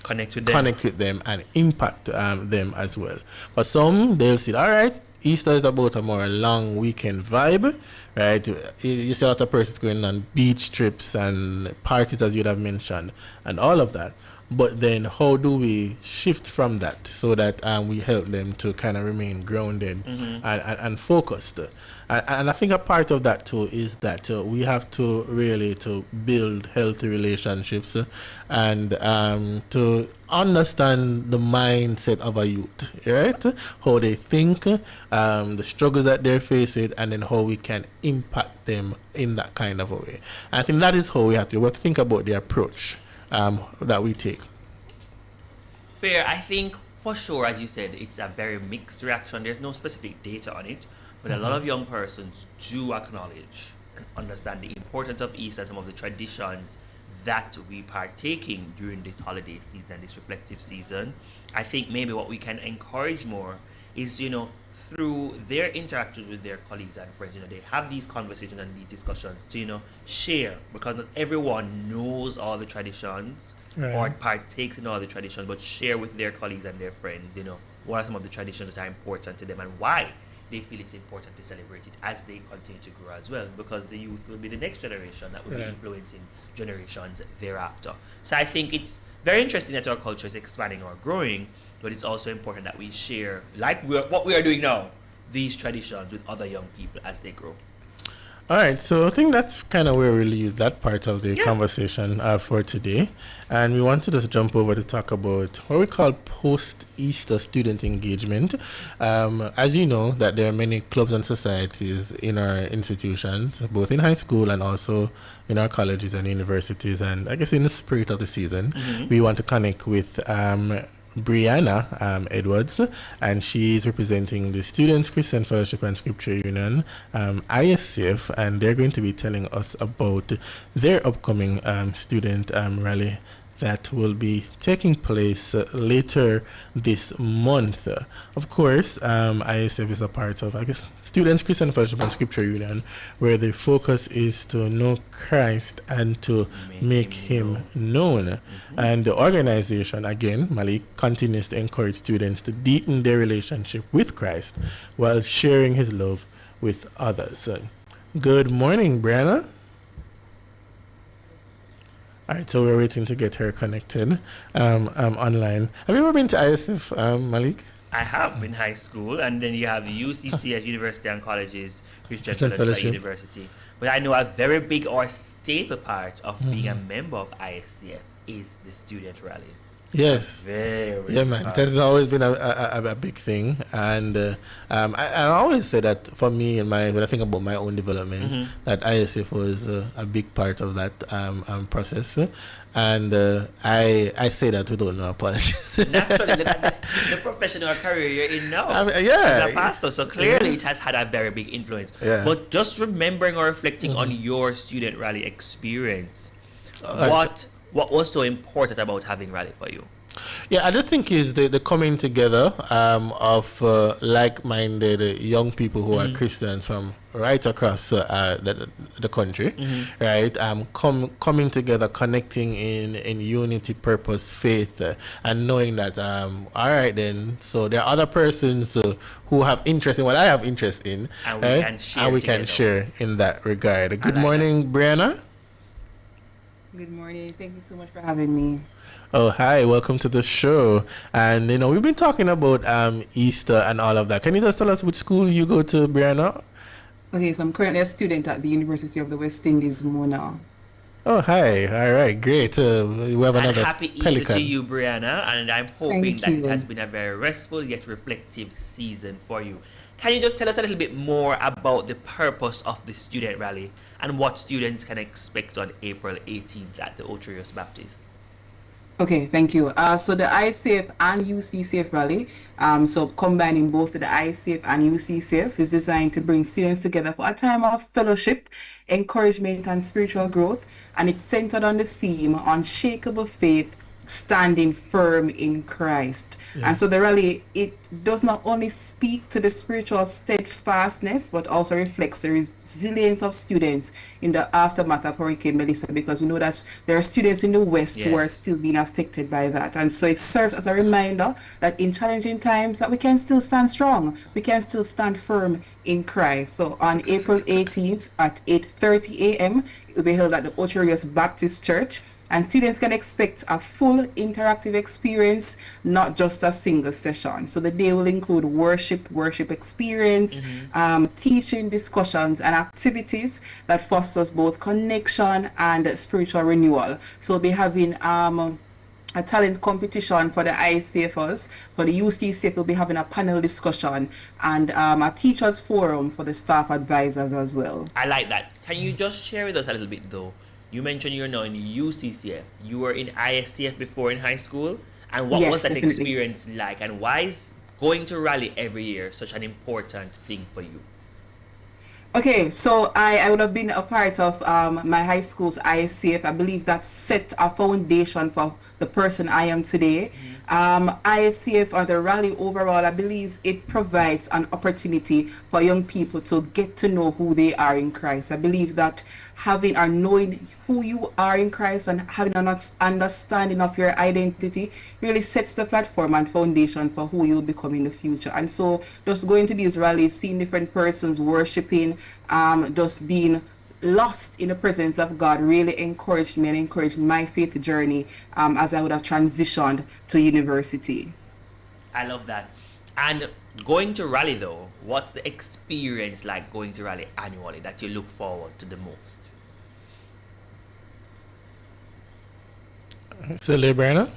connect with them and impact them as well. For some, they'll say, all right, Easter is about a more long weekend vibe, right? You see a lot of persons going on beach trips and parties, as you'd have mentioned, and all of that. But then how do we shift from that so that we help them to kind of remain grounded and focused? And I think a part of that too is that we have to really to build healthy relationships and to understand the mindset of a youth, right? How they think, the struggles that they're facing, and then how we can impact them in that kind of a way. I think that is how we have to think about the approach that we take. Fair. I think for sure, as you said, it's a very mixed reaction. There's no specific data on it, but a lot of young persons do acknowledge and understand the importance of Easter, some of the traditions that we partake in during this holiday season, this reflective season. I think maybe what we can encourage more is, through their interactions with their colleagues and friends, they have these conversations and these discussions to, share, because not everyone knows all the traditions or partakes in all the traditions, but share with their colleagues and their friends, what are some of the traditions that are important to them and why they feel it's important to celebrate it as they continue to grow as well, because the youth will be the next generation that will be influencing generations thereafter. So I think it's very interesting that our culture is expanding or growing, but it's also important that we share, like what we are doing now, these traditions with other young people as they grow. All right, so I think that's kind of where we leave that part of the conversation for today. And we wanted to jump over to talk about what we call post-Easter student engagement. As you know, that there are many clubs and societies in our institutions, both in high school and also in our colleges and universities. And I guess in the spirit of the season, we want to connect with Brianna Edwards, and she's representing the Students Christian Fellowship and Scripture Union, ISF, and they're going to be telling us about their upcoming student rally that will be taking place later this month. Of course, ISF is a part of, Students Christian Fellowship and Scripture Union, where the focus is to know Christ and to make him known. And the organization, again, Malik, continues to encourage students to deepen their relationship with Christ while sharing his love with others. Good morning, Brianna. All right, so we're waiting to get her connected online. Have you ever been to ISF, Malik? I have in high school, and then you have the UCC at university and colleges, Christian Fellowship at university. But I know a very big or staple part of being a member of ISCF is the student rally. Yes. Very man. It has always been a big thing, and I always say that for me, when I think about my own development, that ISF was a big part of that process, and I say that without no apologies. Naturally, look at the professional career you're in now. As a pastor, so clearly it has had a very big influence. But just remembering or reflecting on your student rally experience, what was so important about having rally for you? Yeah, I just think is the coming together of like-minded young people who are Christians from right across the country, right? Coming together, connecting in unity, purpose, faith, and knowing that all right then. So there are other persons who have interest in what I have interest in, and we can share in that regard. Good morning, Brianna. Good morning. Thank you so much for having me. Oh, hi. Welcome to the show. And, we've been talking about Easter and all of that. Can you just tell us which school you go to, Brianna? Okay, so I'm currently a student at the University of the West Indies, Mona. Oh, hi. All right, great. We have another and happy pelican. Easter to you, Brianna. And I'm hoping Thank it you. has been a very restful yet reflective season for you. Can you just tell us a little bit more about the purpose of the student rally and what students can expect on April 18th at the Outcry Baptist? Okay, thank you. So the ICF and UCCF rally, so combining both the ICF and UCCF, is designed to bring students together for a time of fellowship, encouragement, and spiritual growth. And it's centered on the theme unshakable faith, standing firm in Christ. Yeah. And so the rally, it does not only speak to the spiritual steadfastness, but also reflects the resilience of students in the aftermath of Hurricane Melissa, because we know that there are students in the West who are still being affected by that. And so it serves as a reminder that in challenging times that we can still stand strong, we can still stand firm in Christ. So on April 18th at 8:30 a.m., it will be held at the Outcry Baptist Church. And students can expect a full interactive experience, not just a single session. So the day will include worship experience, teaching, discussions, and activities that fosters both connection and spiritual renewal. So we'll be having a talent competition for the ICFers. For the UCCF, we'll be having a panel discussion and a teachers forum for the staff advisors as well. I like that. Can you just share with us a little bit though? You mentioned you're now in UCCF. You were in ISCF before in high school. And what was that experience like? And why is going to rally every year such an important thing for you? Okay, so I would have been a part of my high school's ISCF. I believe that set a foundation for the person I am today. ISCF or the rally overall, I believe it provides an opportunity for young people to get to know who they are in Christ. I believe that having or knowing who you are in Christ and having an understanding of your identity really sets the platform and foundation for who you'll become in the future. And so just going to these rallies, seeing different persons worshiping, just being lost in the presence of God really encouraged me and encouraged my faith journey as I would have transitioned to university. I love that. And going to rally though, what's the experience like going to rally annually that you look forward to the most? Silly Brianna?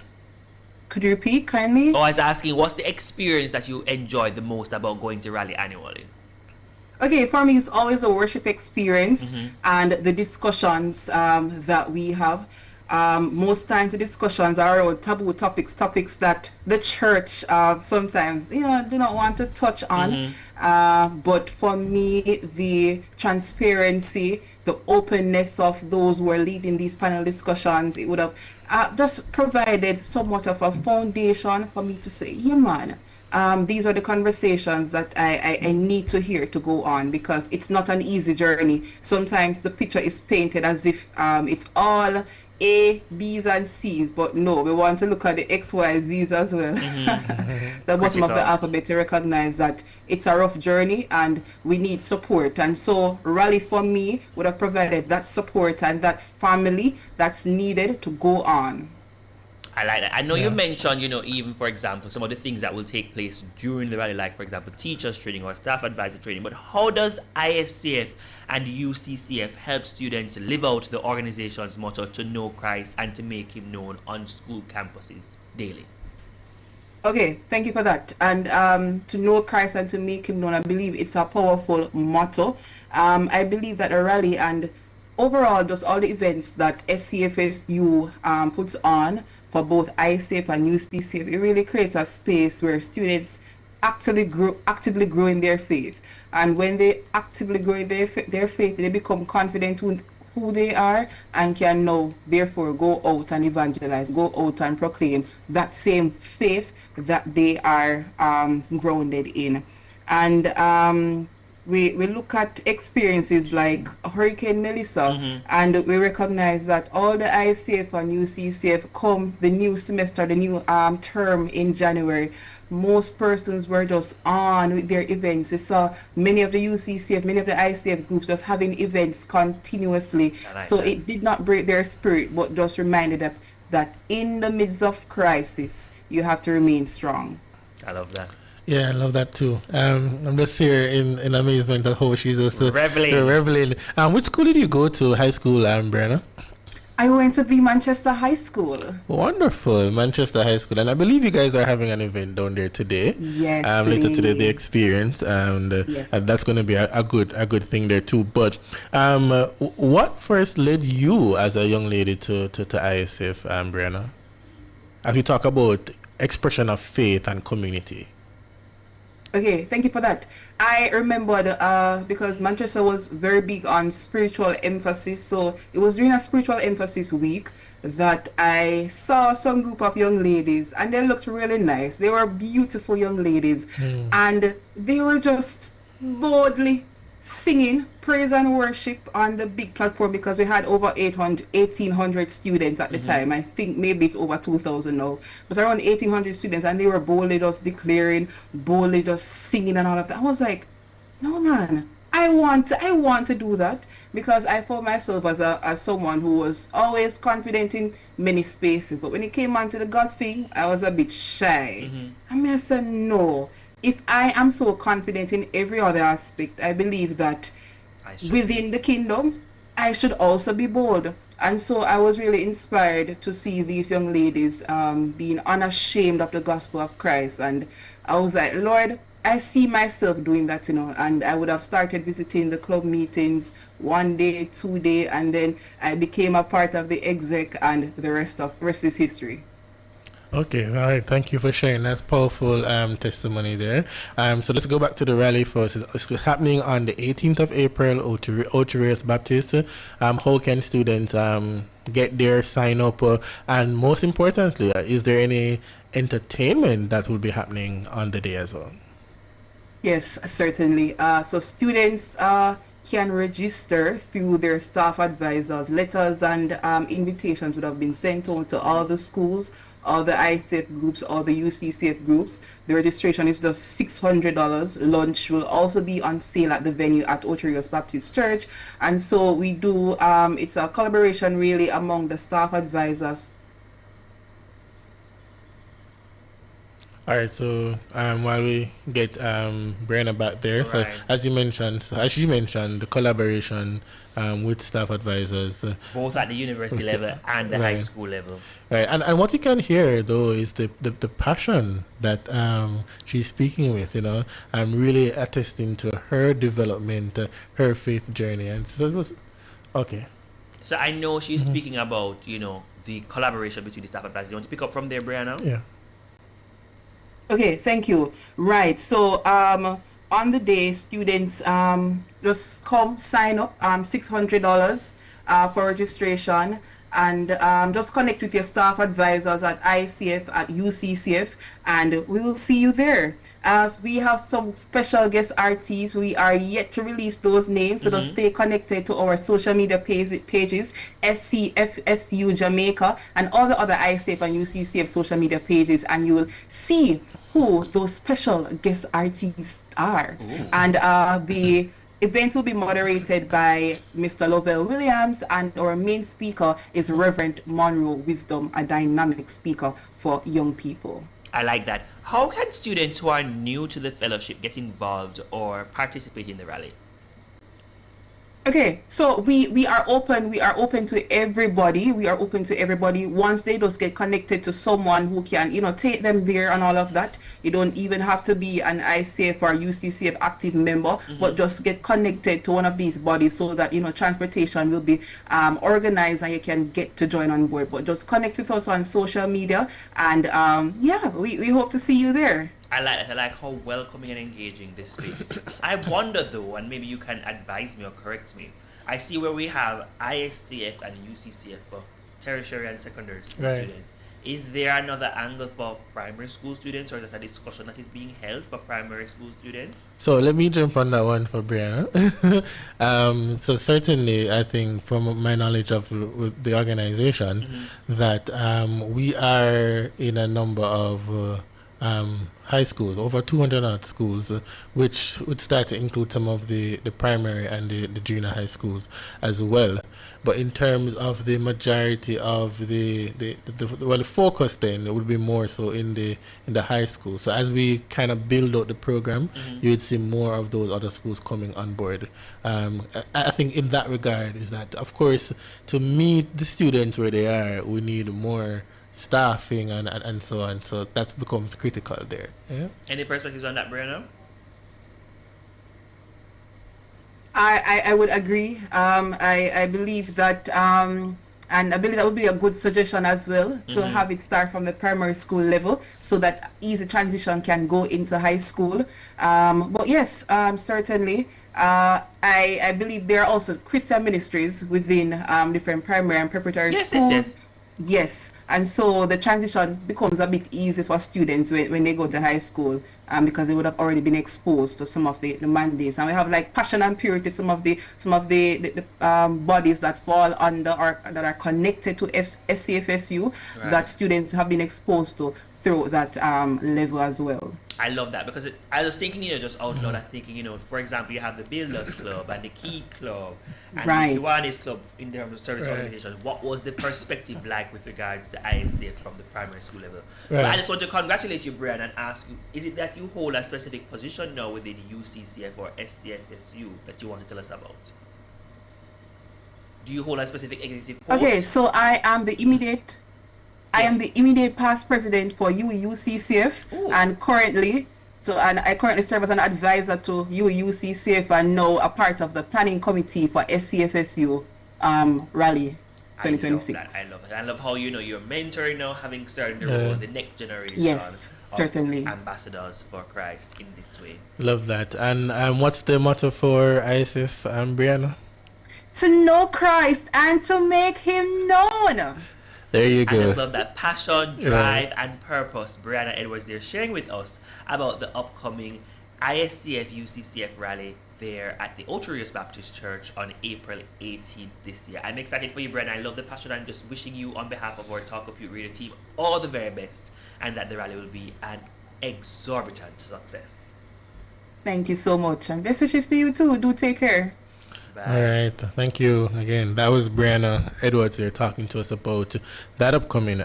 Could you repeat kindly? Oh, I was asking, what's the experience that you enjoy the most about going to rally annually? Okay, for me, it's always a worship experience and the discussions that we have. Most times the discussions are around taboo topics that the church sometimes, do not want to touch on. But for me, the transparency, the openness of those who are leading these panel discussions, it would have just provided somewhat of a foundation for me to say, yeah, man, these are the conversations that I need to hear to go on, because it's not an easy journey. Sometimes the picture is painted as if it's all A, B's and C's, but no, we want to look at the X, Y, Z's as well. The bottom of the alphabet to recognize that it's a rough journey and we need support. And so Rally for me would have provided that support and that family that's needed to go on. I like that. I know you mentioned, even for example, some of the things that will take place during the rally, like for example, teachers training or staff advisor training. But how does ISCF and UCCF help students live out the organization's motto to know Christ and to make him known on school campuses daily? Okay, thank you for that. And to know Christ and to make him known, I believe it's a powerful motto. I believe that a rally and overall just all the events that SCFSU puts on for both ISAF and UCCF, it really creates a space where students actively grow in their faith. And when they actively grow in their faith, they become confident who they are and can now therefore go out and evangelize, go out and proclaim that same faith that they are grounded in. And we look at experiences like Hurricane Melissa, and we recognize that all the ICF and UCCF come the new semester, the new term in January. Most persons were just on with their events. We saw many of the UCCF, many of the ICF groups just having events continuously. So it did not break their spirit, but just reminded them that in the midst of crisis, you have to remain strong. I love that. Yeah, I love that too. I'm just here in amazement at how she's also reveling. Which school did you go to, high school, Brenna? I went to the Manchester High School. Wonderful, Manchester High School. And I believe you guys are having an event down there today. Yes, later today, the experience. And that's going to be a good thing there too. But what first led you as a young lady to ISF, Brenna? As we talk about expression of faith and community. Okay, thank you for that. I remembered because Manchester was very big on spiritual emphasis, so it was during a spiritual emphasis week that I saw some group of young ladies, and they looked really nice. They were beautiful young ladies, and they were just boldly singing praise and worship on the big platform, because we had over 1,800 students at the time. I think maybe it's over 2,000 now, but around 1,800 students, and they were boldly just declaring, boldly just singing and all of that. I was like, no man, I want to do that, because I found myself as someone who was always confident in many spaces, but when it came on to the God thing, I was a bit shy. I mean, I said, no, if I am so confident in every other aspect, I believe that within the kingdom, I should also be bold. And so I was really inspired to see these young ladies being unashamed of the gospel of Christ. And I was like, Lord, I see myself doing that, and I would have started visiting the club meetings 1 day, 2 day, and then I became a part of the exec, and the rest is history. Okay, all right. Thank you for sharing that powerful testimony there. So let's go back to the rally first. It's happening on the 18th of April, Outcry Baptist. How can students get there, sign up, and most importantly, is there any entertainment that will be happening on the day as well? Yes, certainly. So students can register through their staff advisors. Letters and invitations would have been sent out to all the schools, all the ICF groups, all the UCCF groups. The registration is just $600. Lunch will also be on sale at the venue at Outcry Baptist Church. And so we do, it's a collaboration really among the staff advisors. All right, so while we get Brenna back there, right. So as she mentioned, the collaboration with staff advisors, both at the university level and the high school level. Right, and what you can hear though is the passion that she's speaking with. I'm really attesting to her development, her faith journey, and so it was okay. So I know she's speaking about the collaboration between the staff advisors. You want to pick up from there, Brianna? Yeah. Okay, thank you. Right, so on the day, students just come sign up, $600 for registration, and just connect with your staff advisors at ICF, at UCCF, and we will see you there. We have some special guest artists. We are yet to release those names, so just stay connected to our social media pages, SCFSU Jamaica, and all the other ICF and UCCF social media pages, and you will see who those special guest artists are. Ooh. And the event will be moderated by Mr. Lovell Williams, and our main speaker is Reverend Monroe Wisdom, a dynamic speaker for young people. I like that. How can students who are new to the fellowship get involved or participate in the rally? Okay, so we are open to everybody. Once they just get connected to someone who can, take them there and all of that. You don't even have to be an ICF or UCCF active member, but just get connected to one of these bodies so that, transportation will be organized and you can get to join on board. But just connect with us on social media, and we hope to see you there. I like how welcoming and engaging this space is. I wonder though, and maybe you can advise me or correct me, I see where we have ISCF and UCCF for tertiary and secondary school students. Is there another angle for primary school students, or is that a discussion that is being held for primary school students? So let me jump on that one for Brianna. So certainly, I think from my knowledge of the organization, that we are in a number of high schools, over 200 odd schools, which would start to include some of the primary and the junior high schools as well. But in terms of the majority of the focus then it would be more so in the high school. So as we kind of build out the program, you would see more of those other schools coming on board. I think in that regard is that, of course, to meet the students where they are, we need more staffing and so on. So that becomes critical there. Yeah. Any perspectives on that, Brianna? I would agree. I believe that, and I believe that would be a good suggestion as well, to have it start from the primary school level so that easy transition can go into high school. But yes, certainly. I believe there are also Christian ministries within different primary and preparatory schools. Yes. And so the transition becomes a bit easy for students when they go to high school, because they would have already been exposed to some of the mandates. And we have like Passion and Purity, some of the bodies that fall under or that are connected to SCFSU that students have been exposed to through that level as well. I love that because I was thinking, just out loud, I'm thinking, for example, you have the Builders Club and the Key Club and the Kiwanis Club in terms of service organizations. What was the perspective like with regards to ISCF from the primary school level? But I just want to congratulate you, Brian, and ask you, is it that you hold a specific position now within UCCF or SCFSU that you want to tell us about? Do you hold a specific executive post? Okay, so I am the immediate past president for UCCF, and I currently serve as an advisor to UCCF and now a part of the planning committee for SCFSU Rally 2026. I love it. I love how you're mentoring now, having started the role of the next generation. Yes, certainly. Ambassadors for Christ in this way. Love that. And what's the motto for ISF, Brianna? To know Christ and to make him known. There you go. I just love that passion, drive, and purpose. Brianna Edwards there sharing with us about the upcoming ISCF UCCF rally there at the Outcry Baptist Church on April 18th this year. I'm excited for you, Brianna. I love the passion. I'm just wishing you, on behalf of our Talk Up Youth Radio team, all the very best, and that the rally will be an exorbitant success. Thank you so much, and best wishes to you too. Do take care. Bye. All right, thank you again. That was Brianna Edwards here talking to us about that upcoming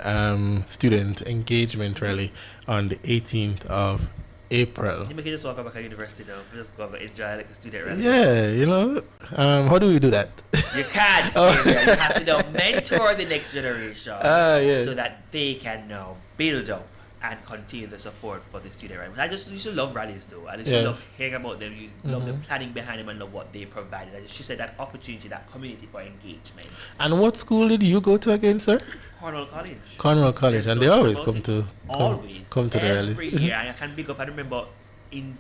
student engagement rally on the 18th of April. You make it just walk back at university now. Just go and enjoy like a student rally. Yeah, how do we do that? You can't. You have to mentor the next generation so that they can now build up and continue the support for the student rally. I just used to love rallies though. I used to love hearing about them. You love the planning behind them and love what they provided. As she said, that opportunity, that community for engagement. And what school did you go to again, sir? Cornwall College. Cornwall College, and they always come to the rallies. Every year, and I can big up. I remember in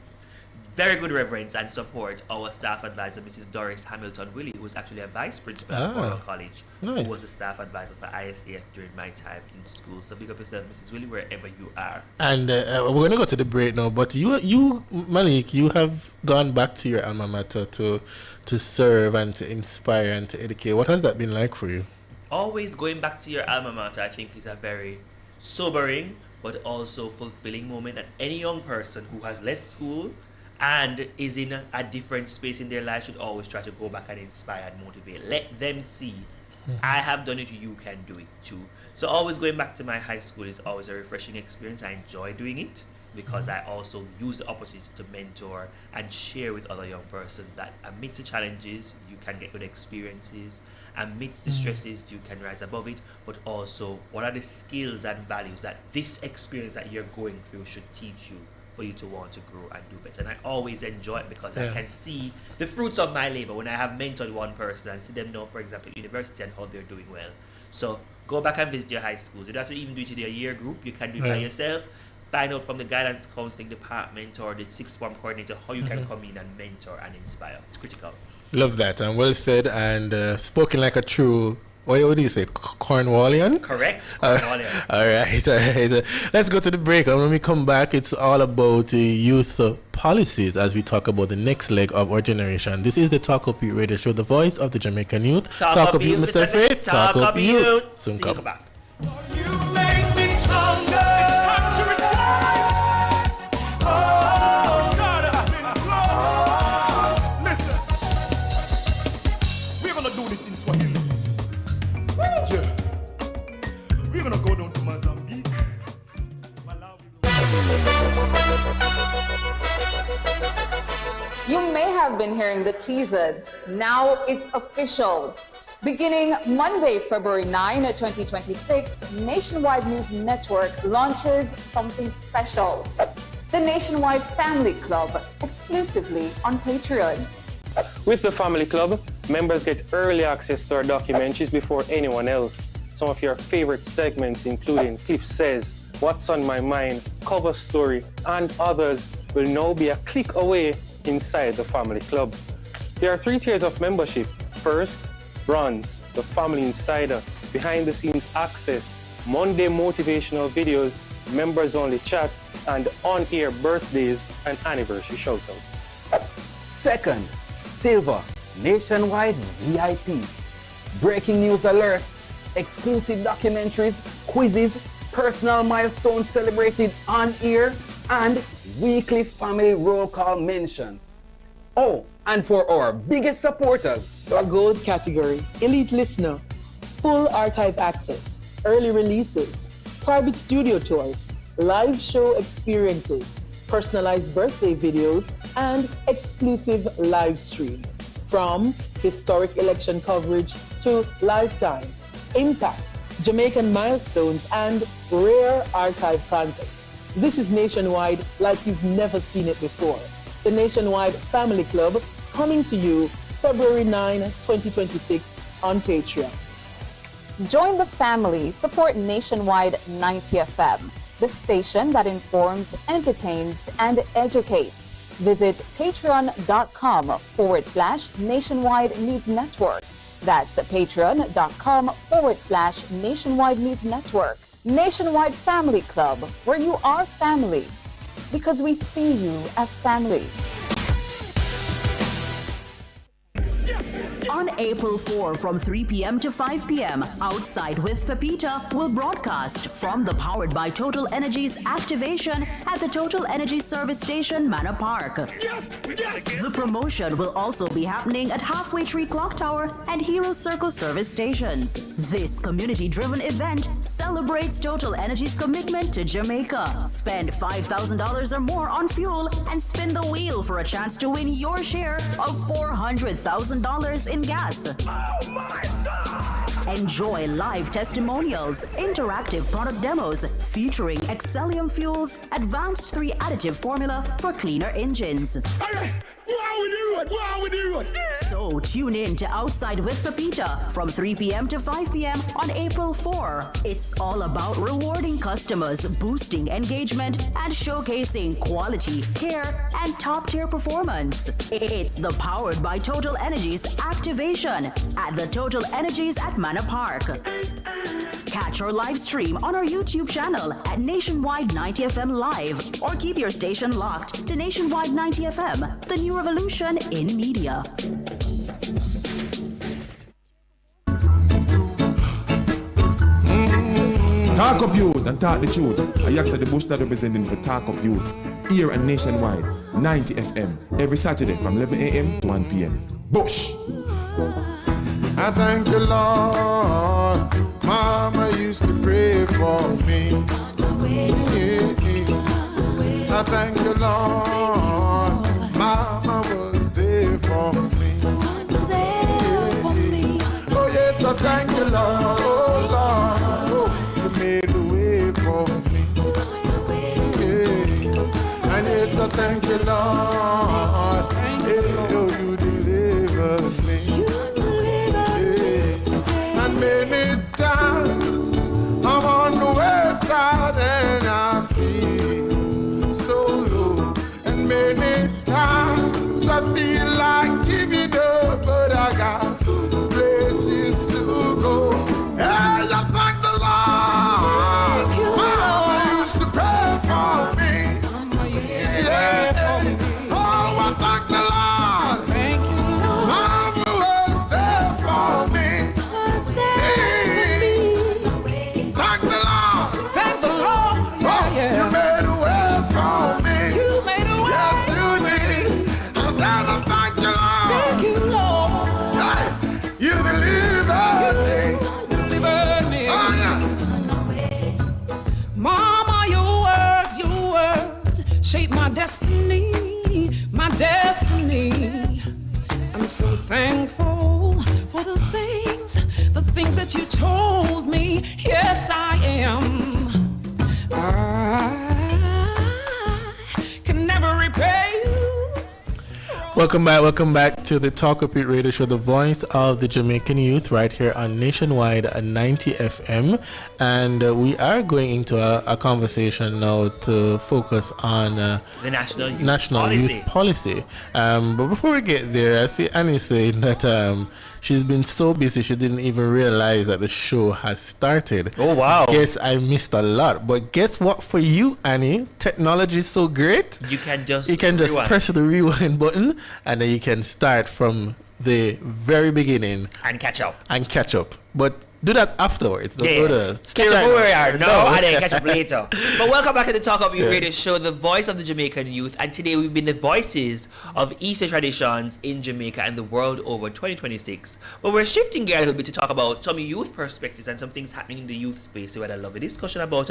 very good reverence and support our staff advisor, Mrs. Doris Hamilton Willie, who was actually a vice principal at Cornwall College, who was the staff advisor for ISCF during my time in school. So big up yourself, Mrs. Willie, wherever you are. And we're going to go to the break now, but you, Malik, you have gone back to your alma mater to serve and to inspire and to educate. What has that been like for you? Always going back to your alma mater, I think, is a very sobering but also fulfilling moment that any young person who has left school and is in a different space in their life should always try to go back and inspire and motivate. Let them see, I have done it, you can do it too. So always going back to my high school is always a refreshing experience. I enjoy doing it because I also use the opportunity to mentor and share with other young persons that amidst the challenges, you can get good experiences. Amidst the stresses, you can rise above it, but also what are the skills and values that this experience that you're going through should teach you for you to want to grow and do better. And I always enjoy it because I can see the fruits of my labor when I have mentored one person and see them know, for example, university and how they're doing well. So go back and visit your high schools. You don't have to even do it in your year group. You can do it by yourself. Find out from the guidance counseling department or the sixth form coordinator how you can come in and mentor and inspire. It's critical. Love that, and well said, and spoken like a true. What do you say? Cornwallian? Correct. Cornwallian. All right. Let's go to the break. And when we come back, it's all about youth policies as we talk about the next leg of our generation. This is the Talk Up Youth Radio Show, the voice of the Jamaican youth. Talk up youth, Mr. Faith. Talk up youth. Soon come come. back. You make me stronger. It's time to rejoice. Oh, God, I've been Listen, we're gonna do this in Swahili. Yeah. We're gonna go down to Mozambique. You may have been hearing the teasers. Now it's official. Beginning Monday, February 9, 2026, Nationwide News Network launches something special. The Nationwide Family Club, exclusively on Patreon. With the Family Club, members get early access to our documentaries before anyone else. Some of your favorite segments, including Cliff Says, What's on My Mind, Cover Story, and others, will now be a click away inside the Family Club. There are 3 tiers of membership. First, Bronze, the Family Insider, behind-the-scenes access, Monday motivational videos, members-only chats, and on-air birthdays and anniversary shoutouts. Second, Silver, Nationwide VIP. Breaking news alerts, exclusive documentaries, quizzes, personal milestones celebrated on air, and weekly family roll call mentions. Oh, and for our biggest supporters, our gold category, elite listener, full archive access, early releases, private studio tours, live show experiences, personalized birthday videos, and exclusive live streams. From historic election coverage to lifetime, impact, Jamaican milestones, and rare archive content. This is Nationwide like you've never seen it before. The Nationwide Family Club, coming to you February 9, 2026 on Patreon. Join the family, support Nationwide 90 FM, the station that informs, entertains, and educates. Visit patreon.com/Nationwide News Network. That's patreon.com/Nationwide News Network. Nationwide Family Club, where you are family, because we see you as family. On April 4 from 3 p.m. to 5 p.m., Outside with Pepita will broadcast from the Powered by Total Energies activation at the Total Energy Service Station, Manor Park. The promotion will also be happening at Halfway Tree Clock Tower and Hero Circle service stations. This community-driven event celebrates Total Energy's commitment to Jamaica. Spend $5,000 or more on fuel and spin the wheel for a chance to win your share of $400,000 in gas. Oh my God! Enjoy live testimonials, interactive product demos featuring Excellium Fuels Advanced 3 additive formula for cleaner engines. What we doing? So tune in to Outside with Pepita from 3 p.m. to 5 p.m. on April 4. It's all about rewarding customers, boosting engagement, and showcasing quality, care, and top-tier performance. It's the Powered by Total Energies activation at the Total Energies at Manor Park. Catch our live stream on our YouTube channel at Nationwide 90 FM Live, or keep your station locked to Nationwide 90 FM, the new revolution in media. Talk Up Youth and talk the truth. I act at the bush that representing for Talk Up Youth here and Nationwide 90 FM every Saturday from 11 a.m. to 1 p.m. Bush. I thank the Lord. Mama used to pray for me. I thank the Lord. Mama was there for me. Oh yes, I thank the Lord. Oh Lord, oh, you made a way for me. Yeah. And yes, I thank the Lord. Yeah, oh, you delivered me. Yeah. And many times I'm on the west side and I feel so low. And many times I feel like giving up Thank you, Lord. You delivered me. Oh, yeah. Mama, your words shape my destiny, my destiny. I'm so thankful for the things that you told me. Yes, I am. I can never repay you. Welcome back to the Talk Up It Radio Show, the voice of the Jamaican youth, right here on Nationwide 90 FM. And we are going into a conversation now to focus on the national youth policy. But before we get there, I see Annie saying that she's been so busy she didn't even realize that the show has started. Oh, wow. Guess I missed a lot. But guess what, for you, Annie, technology is so great. You can just press the rewind button and then you can start from the very beginning and catch up. But do that afterwards. Catch up where we are. No, I didn't catch up later. But welcome back to the Talk Up Youth Radio Show, the voice of the Jamaican youth. And today we've been the voices of Easter traditions in Jamaica and the world over 2026. But we're shifting gear a little bit to talk about some youth perspectives and some things happening in the youth space. So we had a lovely discussion about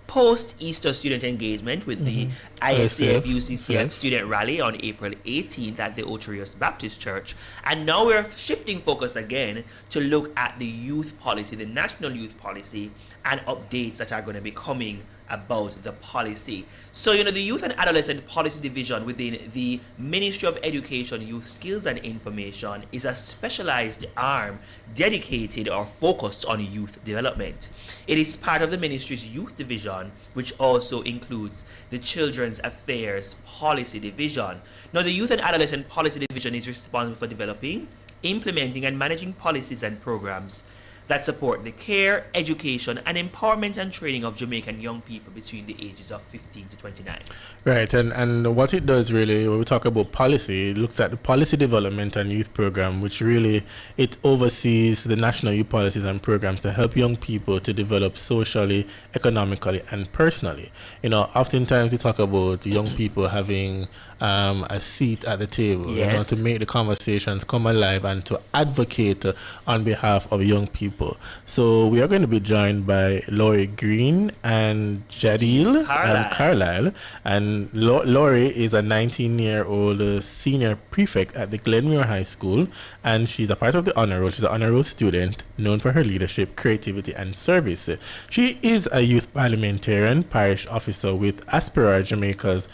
post-Easter student engagement with the ISCF UCCF student rally on April 18th at the Ocherios Baptist Church. And now we're shifting focus again to look at the youth policy, the national youth policy, and updates that are going to be coming about the policy. So, the Youth and Adolescent Policy Division within the Ministry of Education, Youth Skills and Information is a specialized arm dedicated or focused on youth development. It is part of the ministry's youth division, which also includes the Children's Affairs Policy Division. Now, the Youth and Adolescent Policy Division is responsible for developing, implementing and managing policies and programs that support the care, education, and empowerment and training of Jamaican young people between the ages of 15 to 29. Right, and what it does really, when we talk about policy, it looks at the policy development and youth program, which really, it oversees the national youth policies and programs to help young people to develop socially, economically, and personally. Oftentimes we talk about young people having a seat at the table, yes, to make the conversations come alive and to advocate on behalf of young people. So we are going to be joined by Laurie Green and Jadil Carlisle. And Laurie is a 19-year-old senior prefect at the Glenmuir High School, and she's a part of the honor roll. She's an honor roll student known for her leadership, creativity, and service. She is a youth parliamentarian, parish officer with Aspera Jamaica's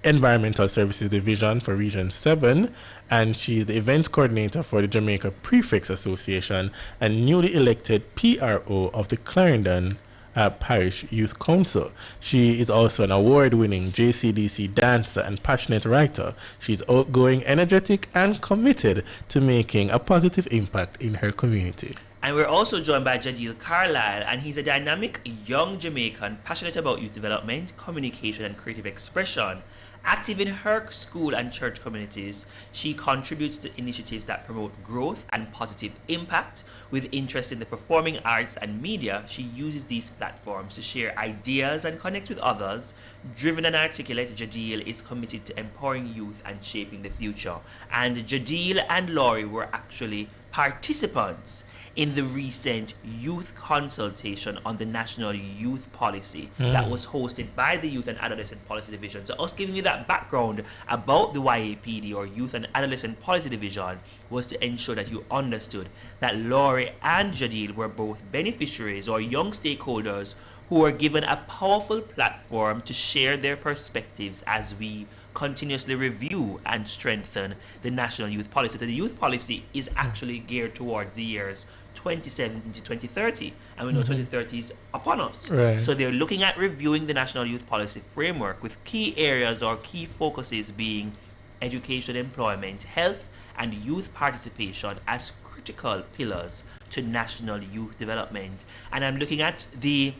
Environmental Services Division for Region 7, and she's the events coordinator for the Jamaica Prefects Association and newly elected PRO of the Clarendon Parish Youth Council. She is also an award-winning JCDC dancer and passionate writer. She's outgoing, energetic, and committed to making a positive impact in her community. And we're also joined by Jadil Carlisle, and he's a dynamic young Jamaican passionate about youth development, communication, and creative expression. Active in her school and church communities, she contributes to initiatives that promote growth and positive impact. With interest in the performing arts and media, she uses these platforms to share ideas and connect with others. Driven and articulate, Jadil is committed to empowering youth and shaping the future. And Jadil and Laurie were actually participants in the recent youth consultation on the National Youth Policy that was hosted by the Youth and Adolescent Policy Division. So us giving you that background about the YAPD, or Youth and Adolescent Policy Division, was to ensure that you understood that Laurie and Jadil were both beneficiaries or young stakeholders who were given a powerful platform to share their perspectives as we continuously review and strengthen the National Youth Policy. So the Youth Policy is actually geared towards the years 2017 to 2030, and we know 2030 is upon us. Right. So they're looking at reviewing the National Youth Policy framework with key areas or key focuses being education, employment, health, and youth participation as critical pillars to national youth development. And I'm looking at the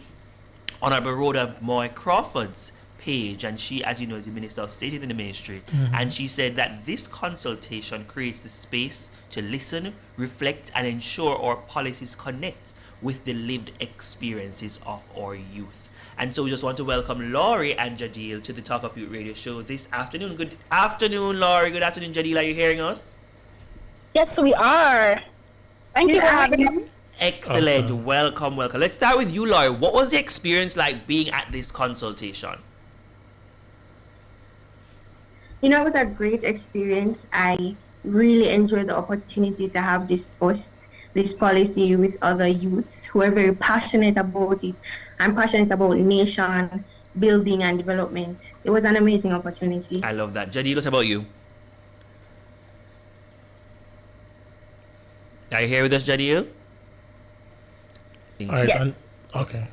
Honorable Rhoda Moy Crawford's page, and she, as you know, is the Minister of State in the ministry, and she said that this consultation creates the space to listen, reflect, and ensure our policies connect with the lived experiences of our youth. And so we just want to welcome Laurie and Jadil to the Talk Up Youth Radio Show this afternoon. Good afternoon, Laurie. Good afternoon, Jadil. Are you hearing us? Yes, we are. Thank you for having me. Excellent. Awesome. Welcome. Let's start with you, Laurie. What was the experience like being at this consultation? It was a great experience. I really enjoyed the opportunity to have discussed this policy with other youths who are very passionate about it. I'm passionate about nation building and development. It was an amazing opportunity. I love that. Jadil, what about you? Are you here with us, Jadil? Yes. Okay.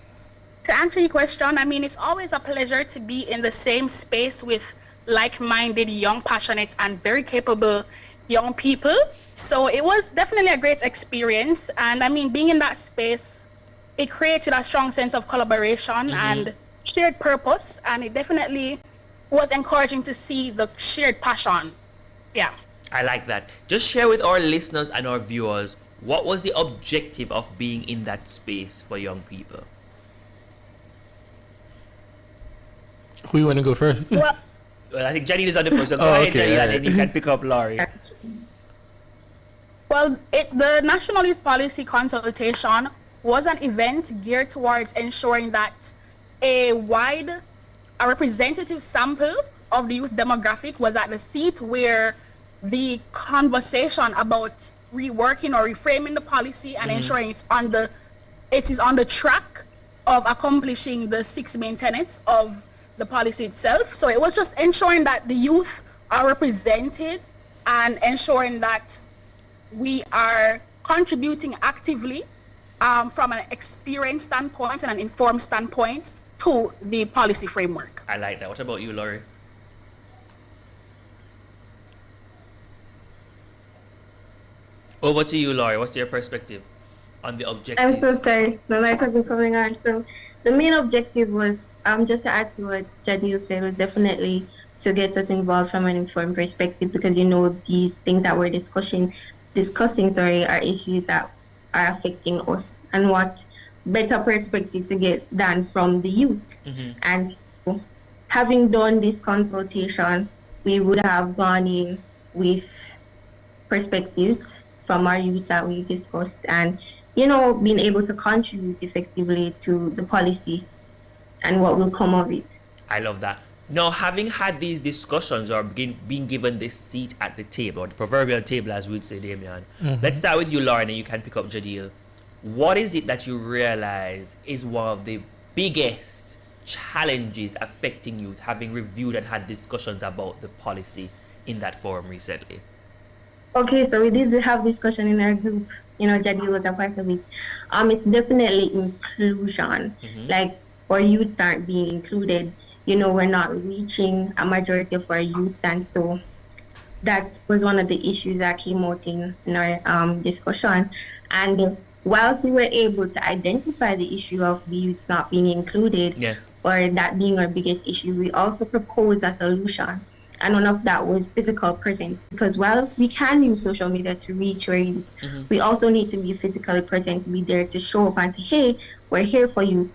To answer your question, it's always a pleasure to be in the same space with like-minded, young, passionate, and very capable young people. So it was definitely a great experience. And being in that space, it created a strong sense of collaboration and shared purpose. And it definitely was encouraging to see the shared passion. Yeah. I like that. Just share with our listeners and our viewers, what was the objective of being in that space for young people? Who you want to go first? Well, I think Jadil is on the first. So go ahead, Jadil, and then you can pick up Laurie. Well, the National Youth Policy Consultation was an event geared towards ensuring that a representative sample of the youth demographic was at the seat where the conversation about reworking or reframing the policy and ensuring it is on the track of accomplishing the 6 main tenets of the policy itself. So it was just ensuring that the youth are represented and ensuring that we are contributing actively from an experienced standpoint and an informed standpoint to the policy framework. I like that. What about you, Laurie? Over to you, Laurie. What's your perspective on the objective? I'm so sorry. My mic wasn't coming on. So the main objective was, just to add to what Jadil said, was definitely to get us involved from an informed perspective, because these things that we're discussing are issues that are affecting us, and what better perspective to get than from the youths. And so, having done this consultation, we would have gone in with perspectives from our youth that we've discussed, and being able to contribute effectively to the policy and what will come of it. I love that. Now, having had these discussions or being given this seat at the table, or the proverbial table, as we'd say, Damian, let's start with you, Lauren, and you can pick up Jadil. What is it that you realize is one of the biggest challenges affecting youth, having reviewed and had discussions about the policy in that forum recently? Okay, so we did have discussion in our group. Jadil was a part of it. It's definitely inclusion. Like, our youths aren't being included. We're not reaching a majority of our youths, and so that was one of the issues that came out in our discussion. And whilst we were able to identify the issue of the youths not being included, or that being our biggest issue, we also proposed a solution. And one of that was physical presence, because while we can use social media to reach our youths, we also need to be physically present, to be there to show up and say, hey, we're here for you.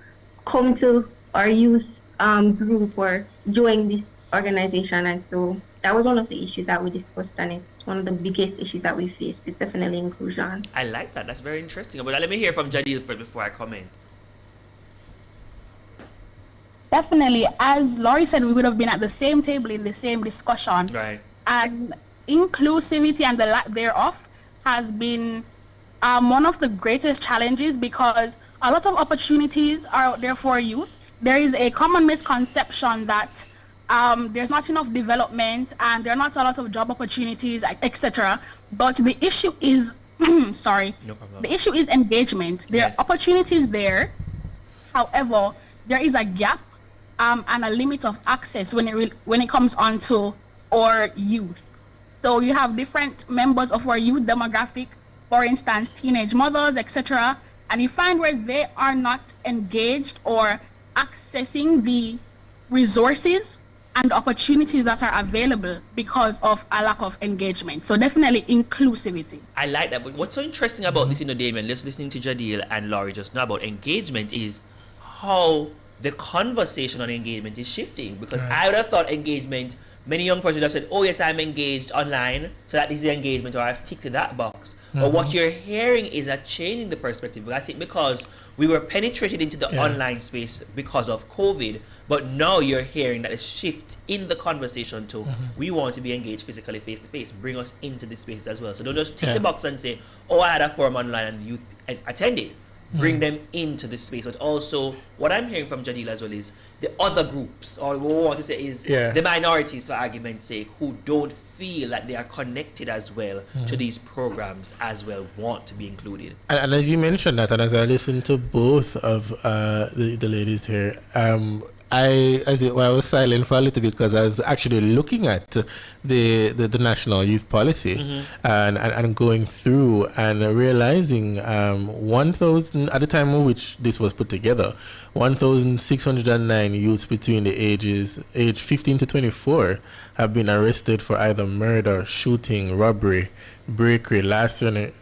Come to our youth group or join this organization. And so that was one of the issues that we discussed, and it's one of the biggest issues that we faced. It's definitely inclusion. I like that. That's very interesting. But let me hear from Jadil first before I comment. Definitely. As Laurie said, we would have been at the same table in the same discussion. Right. And inclusivity and the lack thereof has been one of the greatest challenges, because a lot of opportunities are out there for youth. There is a common misconception that there's not enough development and there are not a lot of job opportunities, etc. But the issue is, sorry, no problem. The issue is engagement. There are opportunities there. However, there is a gap and a limit of access when it comes onto our youth. So you have different members of our youth demographic, for instance, teenage mothers, etc. And you find where they are not engaged or accessing the resources and opportunities that are available because of a lack of engagement. So definitely inclusivity. I like that. But what's so interesting about this, Damien, let's listen to Jadil and Laurie just now about engagement, is how the conversation on engagement is shifting. Because I would have thought engagement many young persons have said, oh yes, I'm engaged online, so that is the engagement, or I've ticked that box. But what you're hearing is a change in the perspective. I think because we were penetrated into the online space because of COVID, but now you're hearing that a shift in the conversation to we want to be engaged physically face to face, bring us into this space as well. So don't just tick the box and say, oh, I had a forum online and youth attended. Bring them into the space. But also, what I'm hearing from Jadil as well is the other groups, or what we want to say is the minorities, for argument's sake, who don't feel that they are connected as well to these programs as well, want to be included. And as you mentioned that, and as I listen to both of the ladies here, I was silent for a little bit because I was actually looking at the national youth policy and going through and realizing 1,000 at the time of which this was put together, 1,609 youths between the age 15 to 24 have been arrested for either murder, shooting, robbery, breakery, larceny,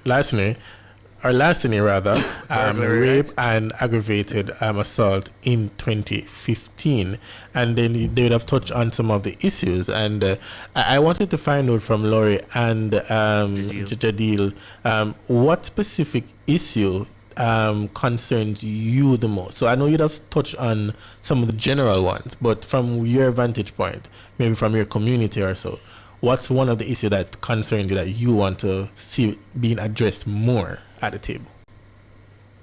rape and aggravated assault in 2015. And then they would have touched on some of the issues. And I wanted to find out from Laurie and Jadil, what specific issue concerns you the most? So I know you'd have touched on some of the general ones, but from your vantage point, maybe from your community or so, what's one of the issues that concerns you that you want to see being addressed more at the table?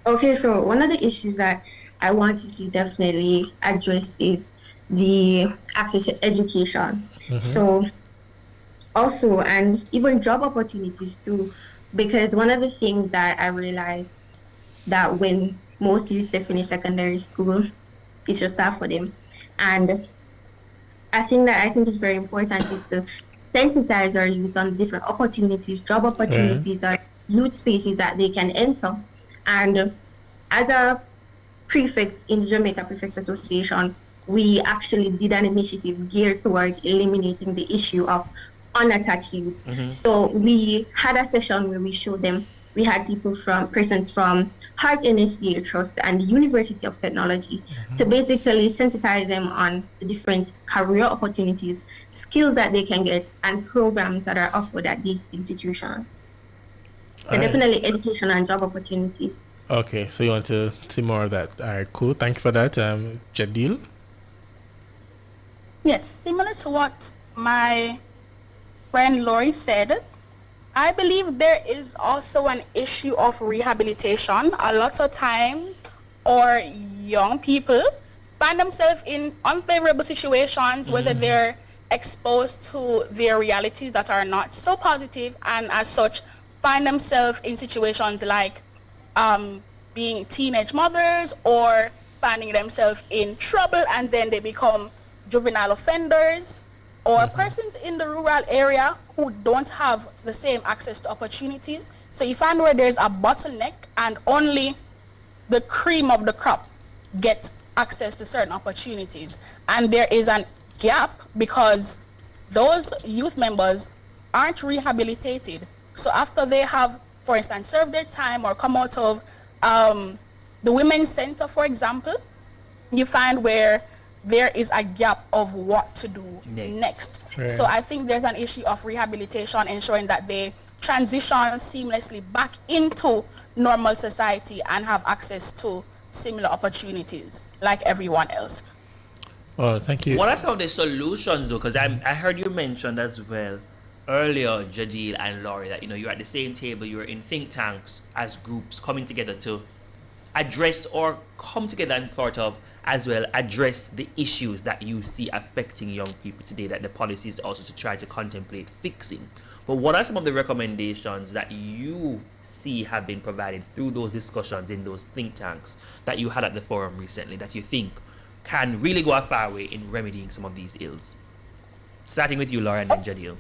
Okay, so one of the issues that I want to see definitely addressed is the access to education. So also, and even job opportunities too, because one of the things that I realized that when most youth they finish secondary school, it's just that for them. And I think it's very important is to sensitize our youth on different opportunities, job opportunities, or youth spaces that they can enter. And as a prefect in the Jamaica Prefects Association, we actually did an initiative geared towards eliminating the issue of unattached youths. So we had a session where we showed them, we had people present from Heart NSCA Trust and the University of Technology to basically sensitize them on the different career opportunities, skills that they can get, and programs that are offered at these institutions. So definitely education and job opportunities. Okay, so you want to see more of that. All right, cool. Thank you for that. Jadil? Yes, similar to what my friend Laurie said, I believe there is also an issue of rehabilitation. A lot of times, our young people find themselves in unfavorable situations, whether they're exposed to their realities that are not so positive, and as such, find themselves in situations like being teenage mothers or finding themselves in trouble, and then they become juvenile offenders, or persons in the rural area who don't have the same access to opportunities. So you find where there's a bottleneck and only the cream of the crop gets access to certain opportunities. And there is a gap because those youth members aren't rehabilitated. So after they have, for instance, served their time or come out of the Women's Center, for example, you find where there is a gap of what to do next. Right. So I think there's an issue of rehabilitation, ensuring that they transition seamlessly back into normal society and have access to similar opportunities like everyone else. Oh, thank you. What are some of the solutions though? Because I heard you mention as well earlier, Jadil and Laurie, that you're at the same table, you're in think tanks as groups coming together to address or come together and sort of as well address the issues that you see affecting young people today that the policy is also to try to contemplate fixing. But what are some of the recommendations that you see have been provided through those discussions in those think tanks that you had at the forum recently that you think can really go a far way in remedying some of these ills? Starting with you, Laura, and then Jadil.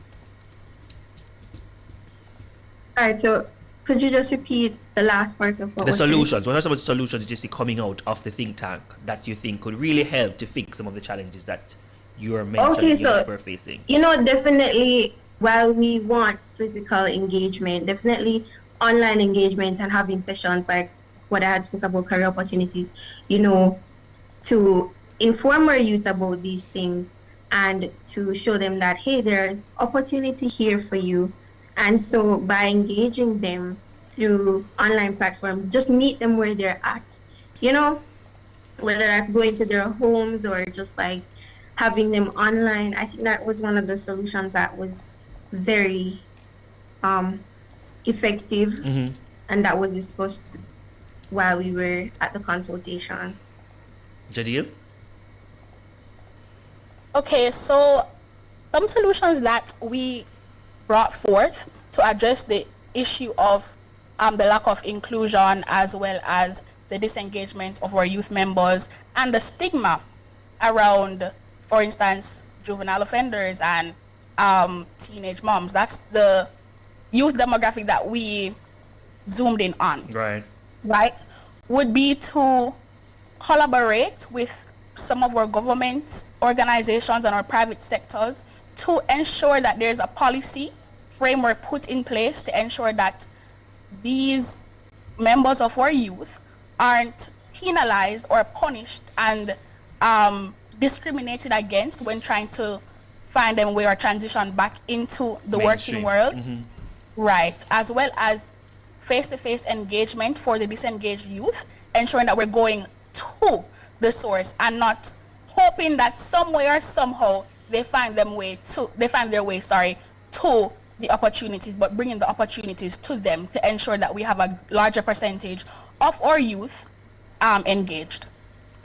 All right, so could you just repeat the last part of what the solutions? What are some of the solutions you see coming out of the think tank that you think could really help to fix some of the challenges that you're mentioning we're facing? Definitely, while we want physical engagement, definitely online engagement and having sessions like what I had spoke about, career opportunities, to inform our youth about these things and to show them that, hey, there's opportunity here for you. And so by engaging them through online platforms, just meet them where they're at, whether that's going to their homes or just like having them online. I think that was one of the solutions that was very effective, and that was discussed while we were at the consultation. Jadil? Okay, so some solutions that we brought forth to address the issue of the lack of inclusion, as well as the disengagement of our youth members and the stigma around, for instance, juvenile offenders and teenage moms. That's the youth demographic that we zoomed in on. Right? Would be to collaborate with some of our government organizations and our private sectors to ensure that there's a policy framework put in place to ensure that these members of our youth aren't penalized or punished and discriminated against when trying to find them way or transition back into the working world. Right, as well as face-to-face engagement for the disengaged youth, ensuring that we're going to the source and not hoping that some way or somehow they find their way to the opportunities, but bringing the opportunities to them to ensure that we have a larger percentage of our youth engaged.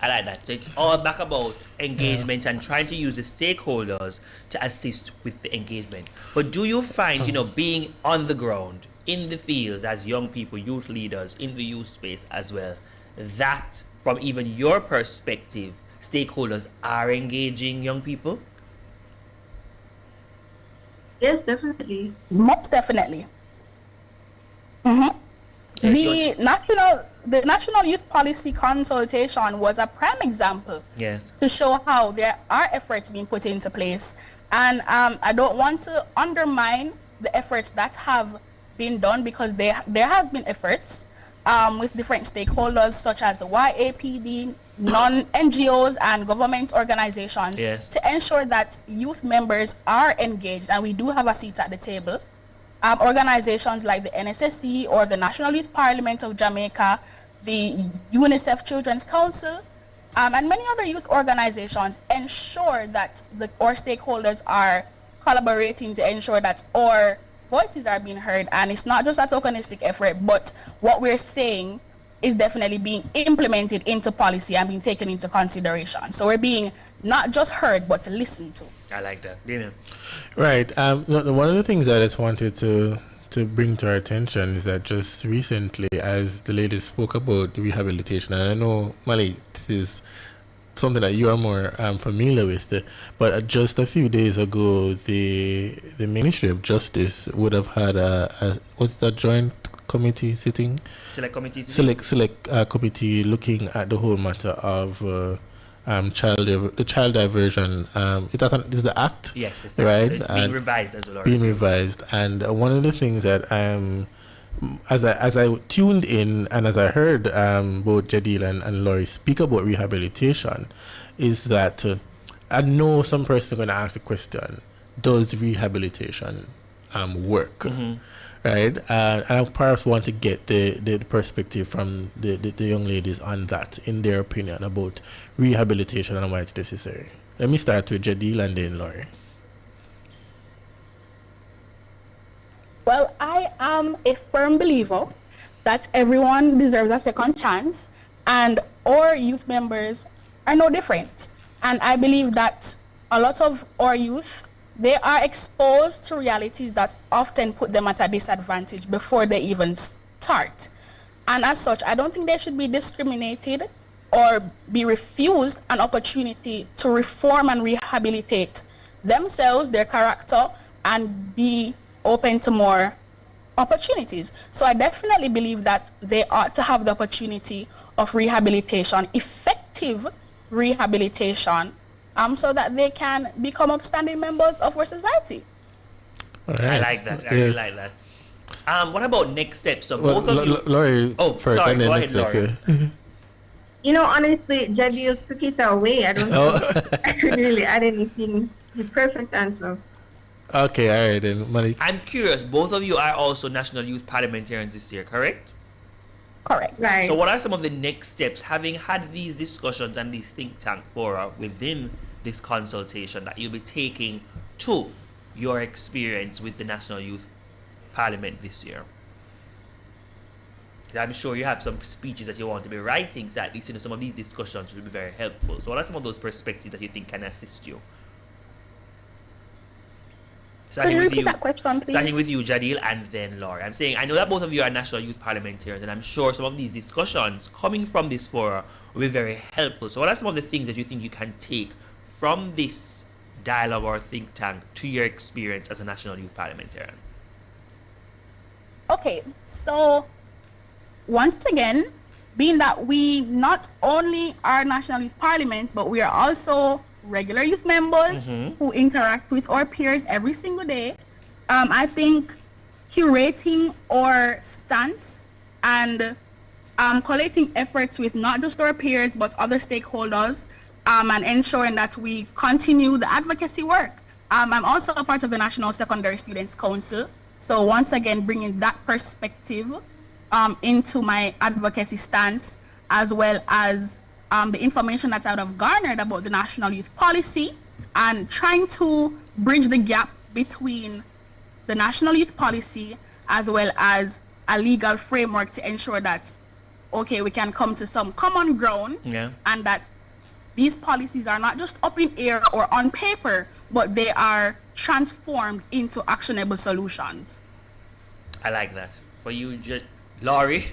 I like that. So it's all back about engagement and trying to use the stakeholders to assist with the engagement. But do you find, being on the ground, in the fields as young people, youth leaders, in the youth space as well, that from even your perspective, stakeholders are engaging young people? Yes, definitely. Most definitely. The National Youth Policy Consultation was a prime example to show how there are efforts being put into place. And I don't want to undermine the efforts that have been done, because there has been efforts with different stakeholders such as the YAPD, non-NGOs and government organizations to ensure that youth members are engaged and we do have a seat at the table. Organizations like the NSSC or the National Youth Parliament of Jamaica, the UNICEF Children's Council, and many other youth organizations ensure that our stakeholders are collaborating to ensure that our voices are being heard, and it's not just a tokenistic effort, but what we're saying is definitely being implemented into policy and being taken into consideration. So we're being not just heard, but listened to. I like that. Damien. Right. One of the things I just wanted to bring to our attention is that just recently, as the ladies spoke about rehabilitation, and I know, Mali, this is something that you are more familiar with, but just a few days ago, the Ministry of Justice would have had what's that joint committee sitting? Select committee sitting? Select committee looking at the whole matter of child diversion. Is the act? Yes, it's right. It's being revised as well. Being revised, and one of the things that as I tuned in and as I heard both Jadil and Laurie speak about rehabilitation, is that I know some person are going to ask the question: does rehabilitation work? Right, and I perhaps want to get the perspective from the young ladies on that, in their opinion about rehabilitation and why it's necessary. Let me start with Jadil and then Laurie. Well, I am a firm believer that everyone deserves a second chance, and our youth members are no different. And I believe that a lot of our youth, they are exposed to realities that often put them at a disadvantage before they even start. And as such, I don't think they should be discriminated or be refused an opportunity to reform and rehabilitate themselves, their character, and be open to more opportunities. So I definitely believe that they ought to have the opportunity of rehabilitation, effective rehabilitation, so that they can become upstanding members of our society. Right. I like that. I really like that. What about next steps? So both of you. Laurie, first, sorry. and then Go ahead, Laurie. Honestly, Jadil took it away. I don't know. I couldn't really add anything The perfect answer. Okay, all right then, Malik. I'm curious. Both of you are also National Youth Parliamentarians this year, correct? Correct. Right. So what are some of the next steps, having had these discussions and these think tank fora within this consultation, that you'll be taking to your experience with the National Youth Parliament this year? I'm sure you have some speeches that you want to be writing, so at least some of these discussions will be very helpful. So what are some of those perspectives that you think can assist you? Could you repeat that question, please? Starting with you, Jadil, and then Laurie. I'm saying, I know that both of you are National Youth Parliamentarians, and I'm sure some of these discussions coming from this forum will be very helpful. So what are some of the things that you think you can take from this dialogue or think tank to your experience as a National Youth Parliamentarian? Okay, so once again, being that we not only are National Youth Parliaments, but we are also regular youth members who interact with our peers every single day, I think curating our stance and collating efforts with not just our peers but other stakeholders, and ensuring that we continue the advocacy work. I'm also a part of the National Secondary Students Council, so once again bringing that perspective into my advocacy stance, as well as the information that I would have garnered about the National Youth Policy, and trying to bridge the gap between the National Youth Policy as well as a legal framework to ensure that, okay, we can come to some common ground, and that these policies are not just up in air or on paper, but they are transformed into actionable solutions. I like that. For you, Laurie?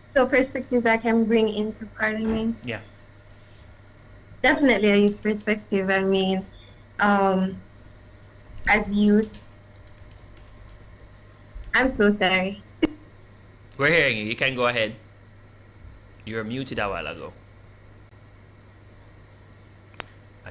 So perspectives I can bring into Parliament. Yeah. Definitely a youth perspective. I mean, as youths, I'm so sorry. We're hearing you. You can go ahead. You were muted a while ago.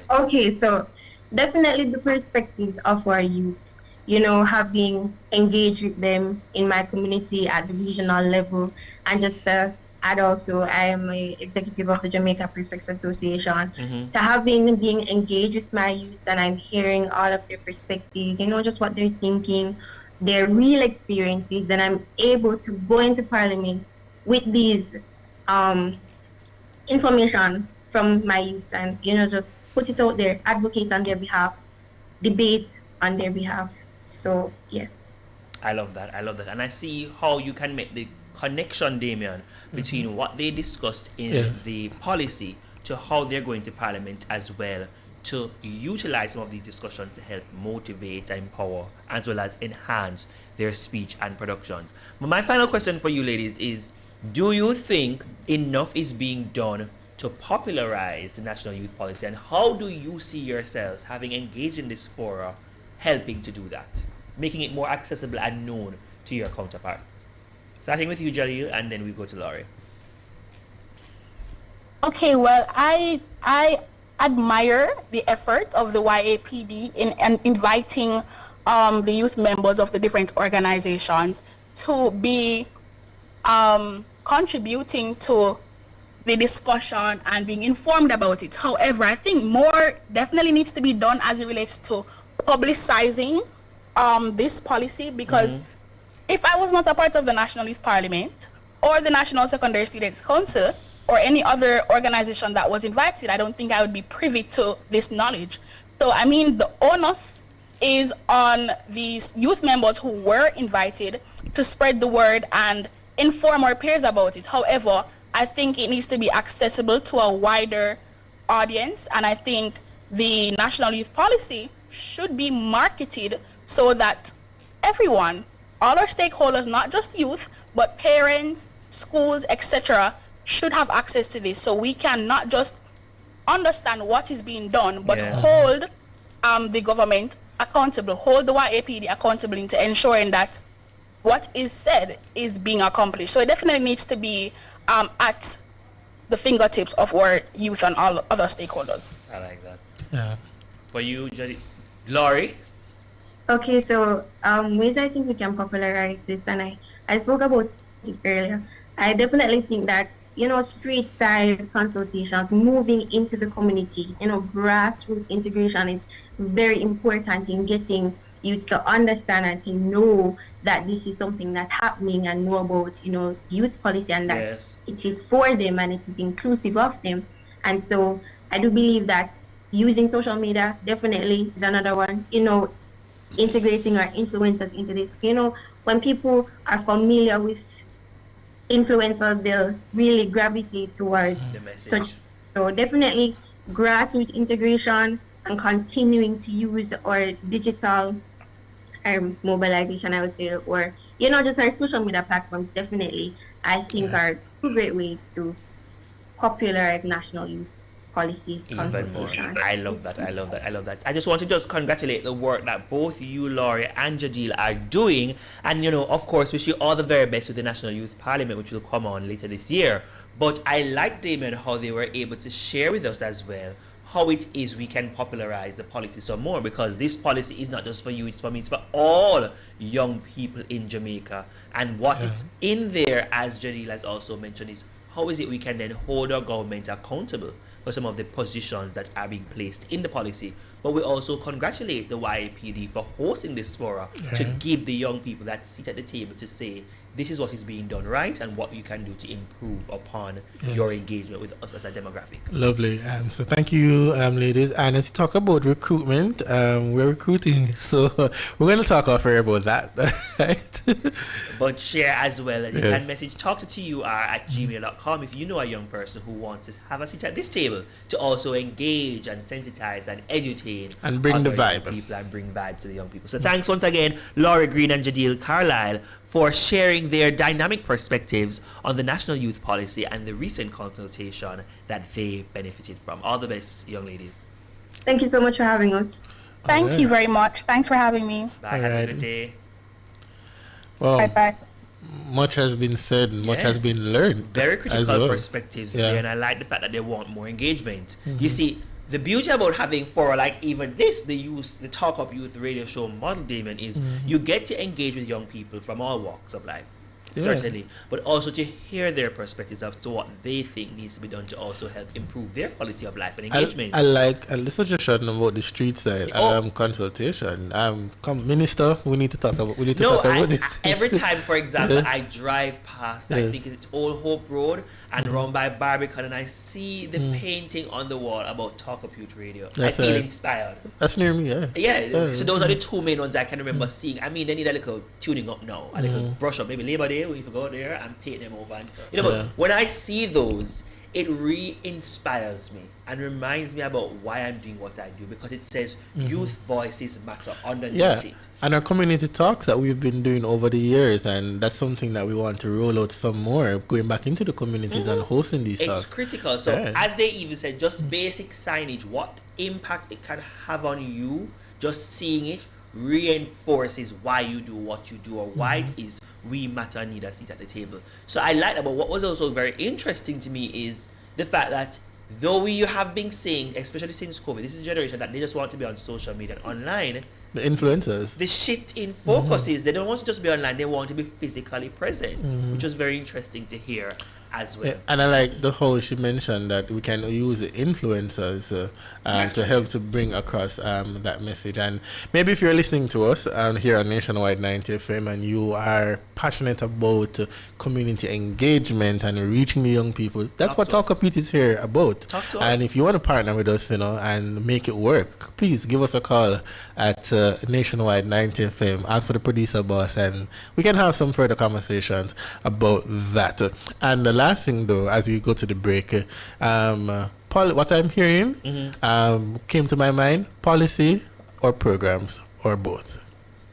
Okay, so definitely the perspectives of our youths. You know, having engaged with them in my community at the regional level, and just to add also, I am an executive of the Jamaica Prefects Association. So having been engaged with my youths, and I'm hearing all of their perspectives, you know, just what they're thinking, their real experiences, then I'm able to go into Parliament with these information from my youths, and, you know, just put it out there, advocate on their behalf, debate on their behalf. So, yes. I love that. I love that. And I see how you can make the connection, Damien, between what they discussed in the policy to how they're going to Parliament as well, to utilize some of these discussions to help motivate, empower, as well as enhance their speech and productions. But my final question for you ladies is, do you think enough is being done to popularize the National Youth Policy, and how do you see yourselves, having engaged in this forum, helping to do that, making it more accessible and known to your counterparts? Starting with you, Jalil, and then we go to Laurie. Okay, well, I admire the effort of the YAPD in inviting the youth members of the different organizations to be contributing to the discussion and being informed about it. However, I think more definitely needs to be done as it relates to publicizing this policy, because if I was not a part of the National Youth Parliament or the National Secondary Students Council or any other organization that was invited, I don't think I would be privy to this knowledge. So, I mean, the onus is on these youth members who were invited to spread the word and inform our peers about it. However, I think it needs to be accessible to a wider audience, and I think the National Youth Policy should be marketed so that everyone, all our stakeholders, not just youth, but parents, schools, etc., should have access to this, so we can not just understand what is being done, but hold the government accountable, hold the YAPD accountable into ensuring that what is said is being accomplished. So it definitely needs to be at the fingertips of our youth and all other stakeholders. I like that. Yeah. For you, Laurie? Okay, so ways I think we can popularize this, and I spoke about it earlier. I definitely think that street side consultations, moving into the community. Grassroots integration is very important in getting youths to understand and to know that this is something that's happening and know about, youth policy and that it is for them and it is inclusive of them. And so I do believe that using social media definitely is another one, integrating our influencers into this. When people are familiar with influencers, they'll really gravitate towards such. So definitely grassroots integration and continuing to use our digital mobilization, I would say, or just our social media platforms. Definitely, I think are two great ways to popularize national youth policy consultation. I love that. I just want to just congratulate the work that both you, Laurie, and Jadil are doing, and of course, wish you all the very best with the National Youth Parliament, which will come on later this year. But I like, Damien, how they were able to share with us as well how it is we can popularize the policy some more, because this policy is not just for you, it's for me, it's for all young people in Jamaica. And what it's in there, as Jadil has also mentioned, is how is it we can then hold our government accountable for some of the positions that are being placed in the policy. But we also congratulate the YPD for hosting this forum to give the young people that seat at the table to say, this is what is being done right and what you can do to improve upon your engagement with us as a demographic. Lovely. So thank you, ladies. And as you talk about recruitment, we're recruiting. So we're going to talk off air about that. Right? But share as well. And you can message talktotur@gmail.com if you know a young person who wants to have a seat at this table to also engage and sensitize and educate and bring the vibe people and bring vibe to the young people. So thanks once again, Laurie Green and Jadil Carlisle, for sharing their dynamic perspectives on the National Youth Policy and the recent consultation that they benefited from. All the best, young ladies. Thank you so much for having us. Thank you very much. Thanks for having me. Bye. Have a good day. Well, bye. Much has been said, much has been learned. Very critical perspectives there, and I like the fact that they want more engagement. You see, the beauty about having like even this, the Talk Up Youth radio show model, Damon, is you get to engage with young people from all walks of life. Certainly, but also to hear their perspectives as to what they think needs to be done to also help improve their quality of life and engagement. I like the suggestion about the street side consultation. Minister, we need to talk about it. Every time, for example, I drive past, I think it's Old Hope Road and around by Barbican, and I see the painting on the wall about Talk Up Youth Radio. I feel inspired. That's near me, So those are the two main ones I can remember seeing. I mean, they need a little tuning up now, a little brush up, maybe Labor Day. We go there and paint them over, and but when I see those, it re-inspires me and reminds me about why I'm doing what I do, because it says youth voices matter underneath it. And our community talks that we've been doing over the years, and that's something that we want to roll out some more, going back into the communities and hosting these talks. It's critical. So as they even said, just basic signage, what impact it can have on you, just seeing it reinforces why you do what you do, or why it is we matter and need a seat at the table. So I like that. But what was also very interesting to me is the fact that though we have been saying, especially since COVID, this is a generation that they just want to be on social media and online. The influencers. The shift in focus is they don't want to just be online, they want to be physically present, which was very interesting to hear as well. And I like the whole she mentioned that we can use the influencers to help to bring across that message. And maybe if you're listening to us here on Nationwide 90 FM and you are passionate about community engagement and reaching the young people, that's what Talk Up Youth is here about. Talk to and us. if you want to partner with us, and make it work, please give us a call at Nationwide 90 FM. Ask for the producer boss, and we can have some further conversations about that. And the last thing, though, as we go to the break, Paul, what I'm hearing came to my mind: policy or programs or both.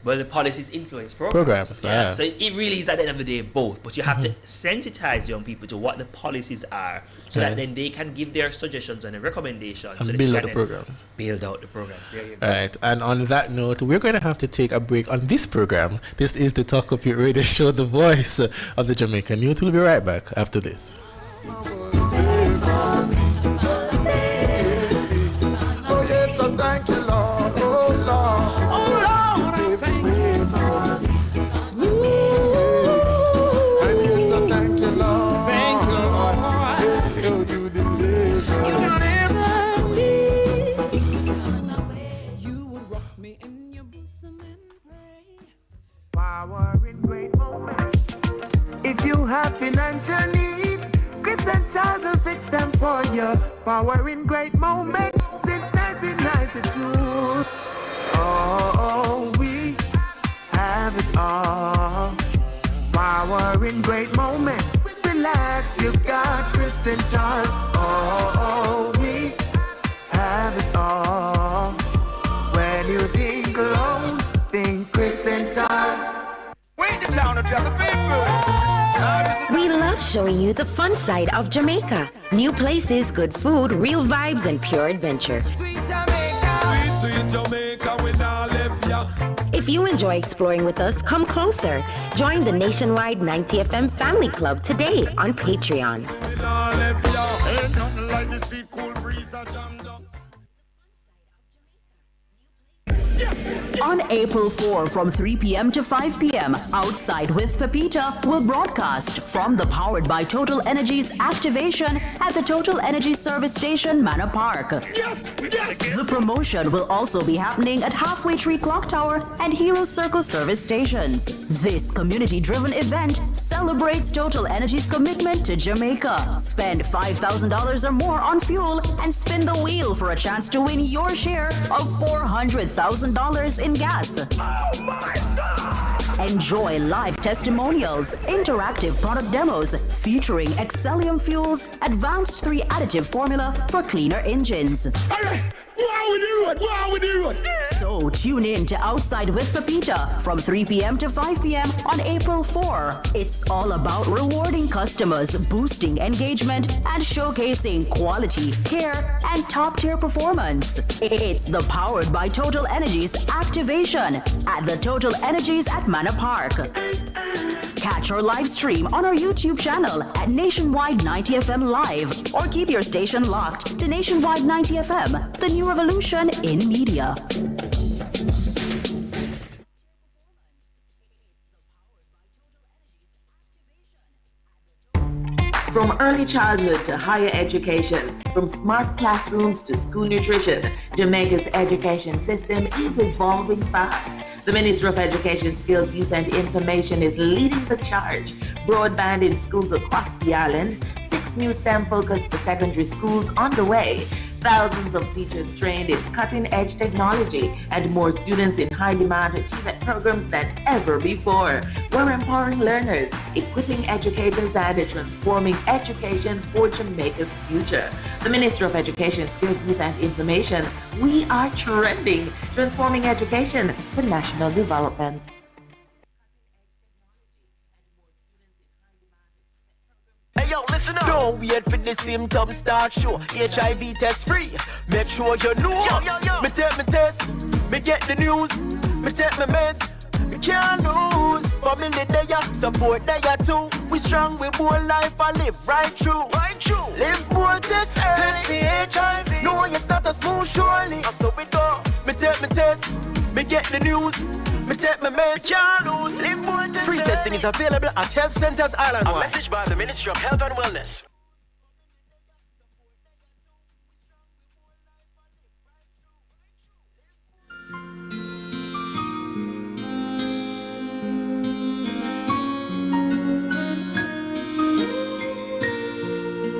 Well, the policies influence programs. Yeah. So it really is at the end of the day both. But you have to sensitize young people to what the policies are, so that then they can give their suggestions and recommendations. And so build out the programs. Build out the programs. There you go. Right. And on that note, we're going to have to take a break on this program. This is the Talk Up Your Radio Show, the voice of the Jamaican youth. We'll be right back after this. Thank you, Lord. Oh, Lord. Oh, Lord, I thank you. And yes, thank you, Lord. Thank you, Lord. Power in great moments. If you have financial needs, Chris and Charles will fix them for you. Power in great moments since 1992. Oh, we have it all. Power in great moments. Relax, you got Chris and Charles. Oh, we have it all. When you think loans, think Chris and Charles. We the town of the people. We love showing you the fun side of Jamaica. New places, good food, real vibes, and pure adventure. Sweet Jamaica, we now left ya. If you enjoy exploring with us, come closer. Join the nationwide 90 FM Family Club today on Patreon. We now left ya. Ain't nothing like the sweet cool breeze that jammed up. On April 4 from 3 p.m. to 5 p.m., Outside with Pepita will broadcast from the Powered by Total Energies activation at the Total Energy Service Station, Manor Park. Yes! The promotion will also be happening at Halfway Tree Clock Tower and Hero Circle service stations. This community-driven event celebrates Total Energy's commitment to Jamaica. Spend $5,000 or more on fuel and spin the wheel for a chance to win your share of $400,000 in gas. Oh my God! Enjoy live testimonials, interactive product demos featuring Excellium Fuels Advanced 3 additive formula for cleaner engines. What we doing? So tune in to Outside with Pepita from 3 p.m. to 5 p.m. on April 4. It's all about rewarding customers, boosting engagement, and showcasing quality, care, and top-tier performance. It's the Powered by Total Energies activation at the Total Energies at Manor Park. Catch our live stream on our YouTube channel at Nationwide 90 FM Live, or keep your station locked to Nationwide 90 FM, the new revolution in media. From early childhood to higher education, from smart classrooms to school nutrition, Jamaica's education system is evolving fast. The Ministry of Education, Skills, Youth and Information is leading the charge. Broadband in schools across the island, 6 new STEM-focused secondary schools on the way, thousands of teachers trained in cutting-edge technology, and more students in high-demand TVET programs than ever before. We're empowering learners, equipping educators, and transforming education for Jamaica's future. The Ministry of Education, Skills, Youth and Information, we are trending, transforming education for national development. Hey yo, listen up. Don't wait for the symptoms start show. HIV test free. Make sure you know. Yo. Me take my test. Me get the news. Me take my meds. Me can't lose. Family there, support there too. We strong, we more life, I live right through. Live more test early. Test the HIV. Know your status move surely. After we go. Me take my test. Me get the news. Me take my meds. Can't lose. Free testing is available at health centers island-wide. A message by the Ministry of Health and Wellness.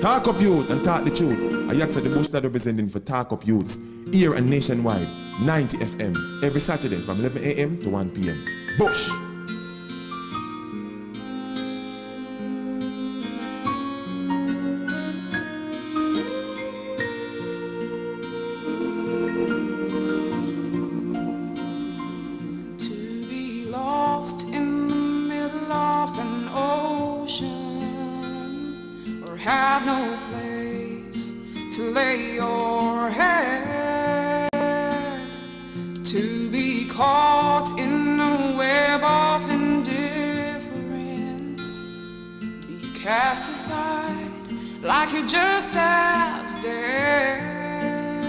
Talk Up Youth and talk the truth. I ask for the bush that representing for Talk Up Youths here and nationwide, 90 FM, every Saturday from 11 a.m. to 1 p.m. Bush! To be lost in the middle of an ocean, or have no place to lay your head, to be caught in a web of indifference, be cast aside like you're just as dead,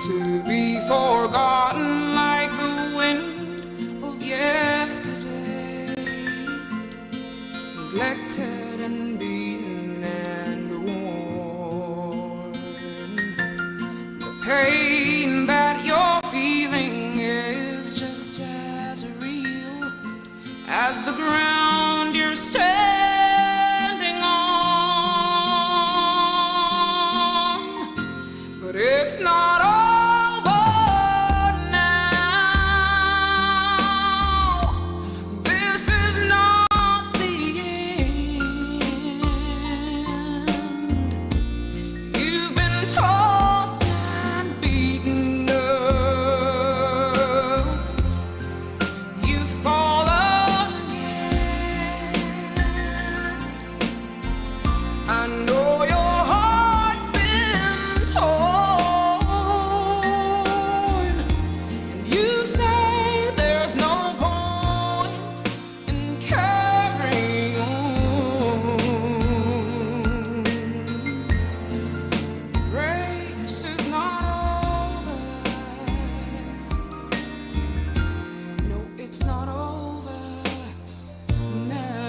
to be forgotten like the wind of yesterday, neglected and beaten and worn. The pain that you're feeling is just as real as the ground you're standing on. But it's not over now. This is not the end. You've been tossed and beaten up. You've fallen again. I know your heart's been torn. And you say there's no point in carrying on. Race is not over. No, it's not over now.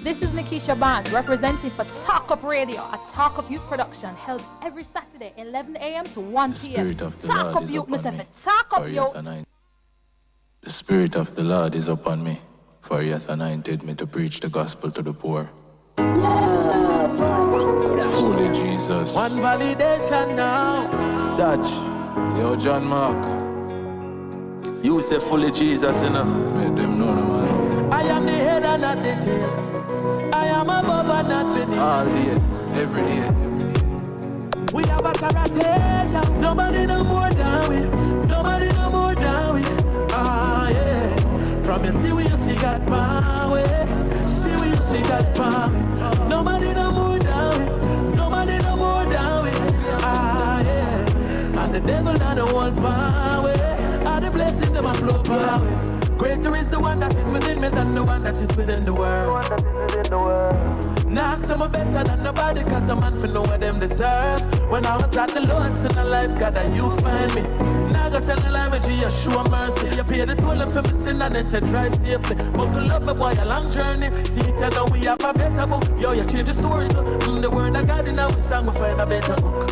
This is Nikisha Band representing for Talk Up Radio, a Talk Up Youth production held every Saturday 11 a.m. to 1 p.m. Talk Up Youth, Mr. Talk Up Youth. The Spirit of the Lord is upon me, for he hath anointed me to preach the gospel to the poor. Holy Jesus. One validation now. Such. Yo, John Mark. You say fully Jesus, you know. Make them know, no, man. I am the head and not the tail. I am above and not beneath. All day, every day. We have a karate. Nobody no more than we. Nobody no more than we. Ah, yeah. From you see we you see God power. See we you see God power. Nobody no more than we. Nobody no more than we. Ah, yeah. And the devil not the whole power. All the blessings of my flow power. Greater is the one that is within me than the one that is within the world. Now some are better than nobody, cause a man for know what them deserve. When I was at the lowest in my life, God, that you find me. Now I go tell the lie with you, show mercy. You pay the toll for me sin and then to drive safely. Buckle up, my boy, a long journey. See it and now we have a better book. Yo, you change the story too. The word of God in our song, we find a better book.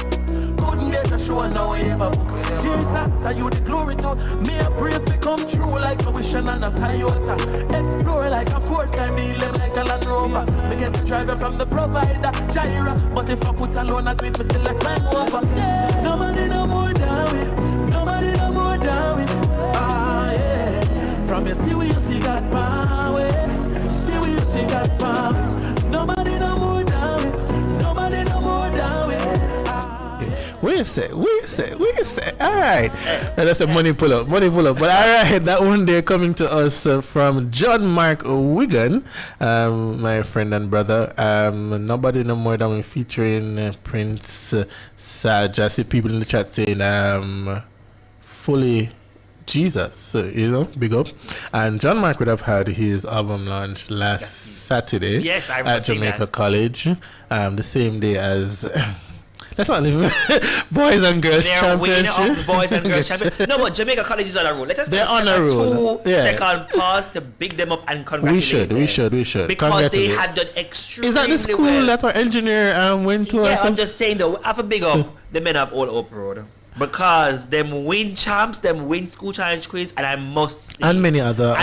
Couldn't get a show and now we have a book. Jesus, are you the glory to me? I pray if it come true like a vision and a Toyota. Explore like a fourth time, dealing like a Land Rover. Me get the driver from the provider, Jaira. But if I foot alone, I do it, me still like climb over. Nobody no more than we. Nobody no more than we. Ah, yeah. From you see where you see God power. See where you see God power. Nobody no more than we. Nobody no more than we. Wait a sec. All right. That's a money pull up. But all right, that one there coming to us from John Mark Wigan, my friend and brother. Nobody no more than we featuring Prince Saj. I see people in the chat saying fully Jesus, big up. And John Mark would have had his album launch last Saturday at Jamaica College, the same day as let's not leave Boys and Girls Championship. They're winner of the Boys and Girls Championship. No, but Jamaica College is on a roll. Let us They're on a roll. 2-second pause to big them up and congratulate them. We should. Because they had done extremely well. Is that the school that our engineer went to? Yeah, I'm just saying though, I have a big up the men of Old Hope Road. Because them win champs, them win school challenge quiz, and I must say, and many other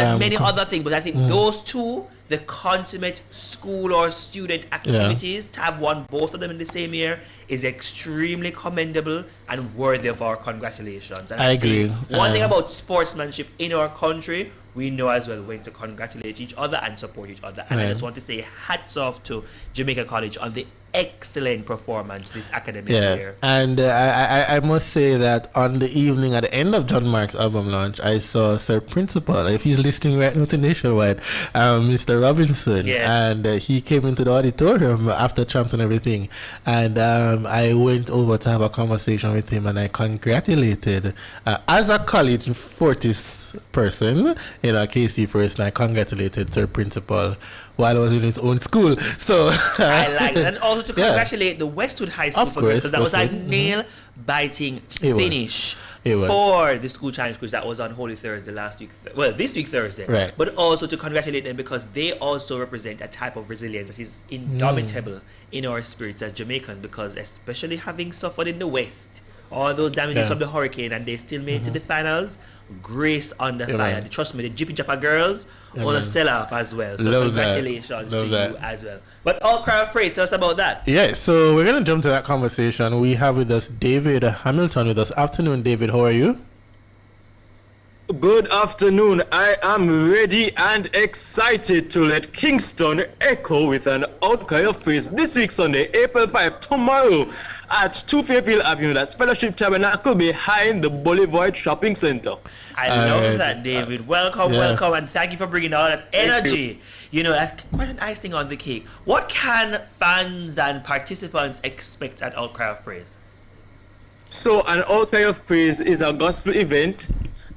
things. But I think those two, the consummate school or student activities, to have won both of them in the same year is extremely commendable and worthy of our congratulations. And I agree. One thing about sportsmanship in our country, we know as well when to congratulate each other and support each other. And I just want to say hats off to Jamaica College on the excellent performance this academic year. And I must say that on the evening at the end of John Mark's album launch, I saw Sir Principal, if he's listening right now to Nationwide, Mr. Robinson, and he came into the auditorium after champs and everything, and I went over to have a conversation with him, and I congratulated as a college Fortis person, KC person, I congratulated Sir Principal while I was in his own school. So I like that. And also to congratulate the Westwood High School for girls, because that was a nail-biting finish for the school challenge quiz that was on Holy Thursday this week Thursday. Right. But also to congratulate them because they also represent a type of resilience that is indomitable in our spirits as Jamaicans, because especially having suffered in the West all those damages from the hurricane, and they still made it to the finals. Grace Under Yeah, Fire. man. Trust me, the Jippy Jappa girls Yeah, will man. sell off as well. So Love congratulations that. to Love you that. as well. But Outcry of Praise, tell us about that. Yeah, so we're going to jump to that conversation. We have with us David Hamilton with us. Afternoon, David. How are you? Good afternoon. I am ready and excited to let Kingston echo with an outcry of praise this week, Sunday, April 5, tomorrow at 2 Fairfield Avenue. That's Fellowship Tabernacle behind the Boulevard Shopping Center. I love that, David. Welcome, welcome, and thank you for bringing all that energy. You know, that's quite an icing on the cake. What can fans and participants expect at Outcry of Praise? So, an outcry of praise is a gospel event,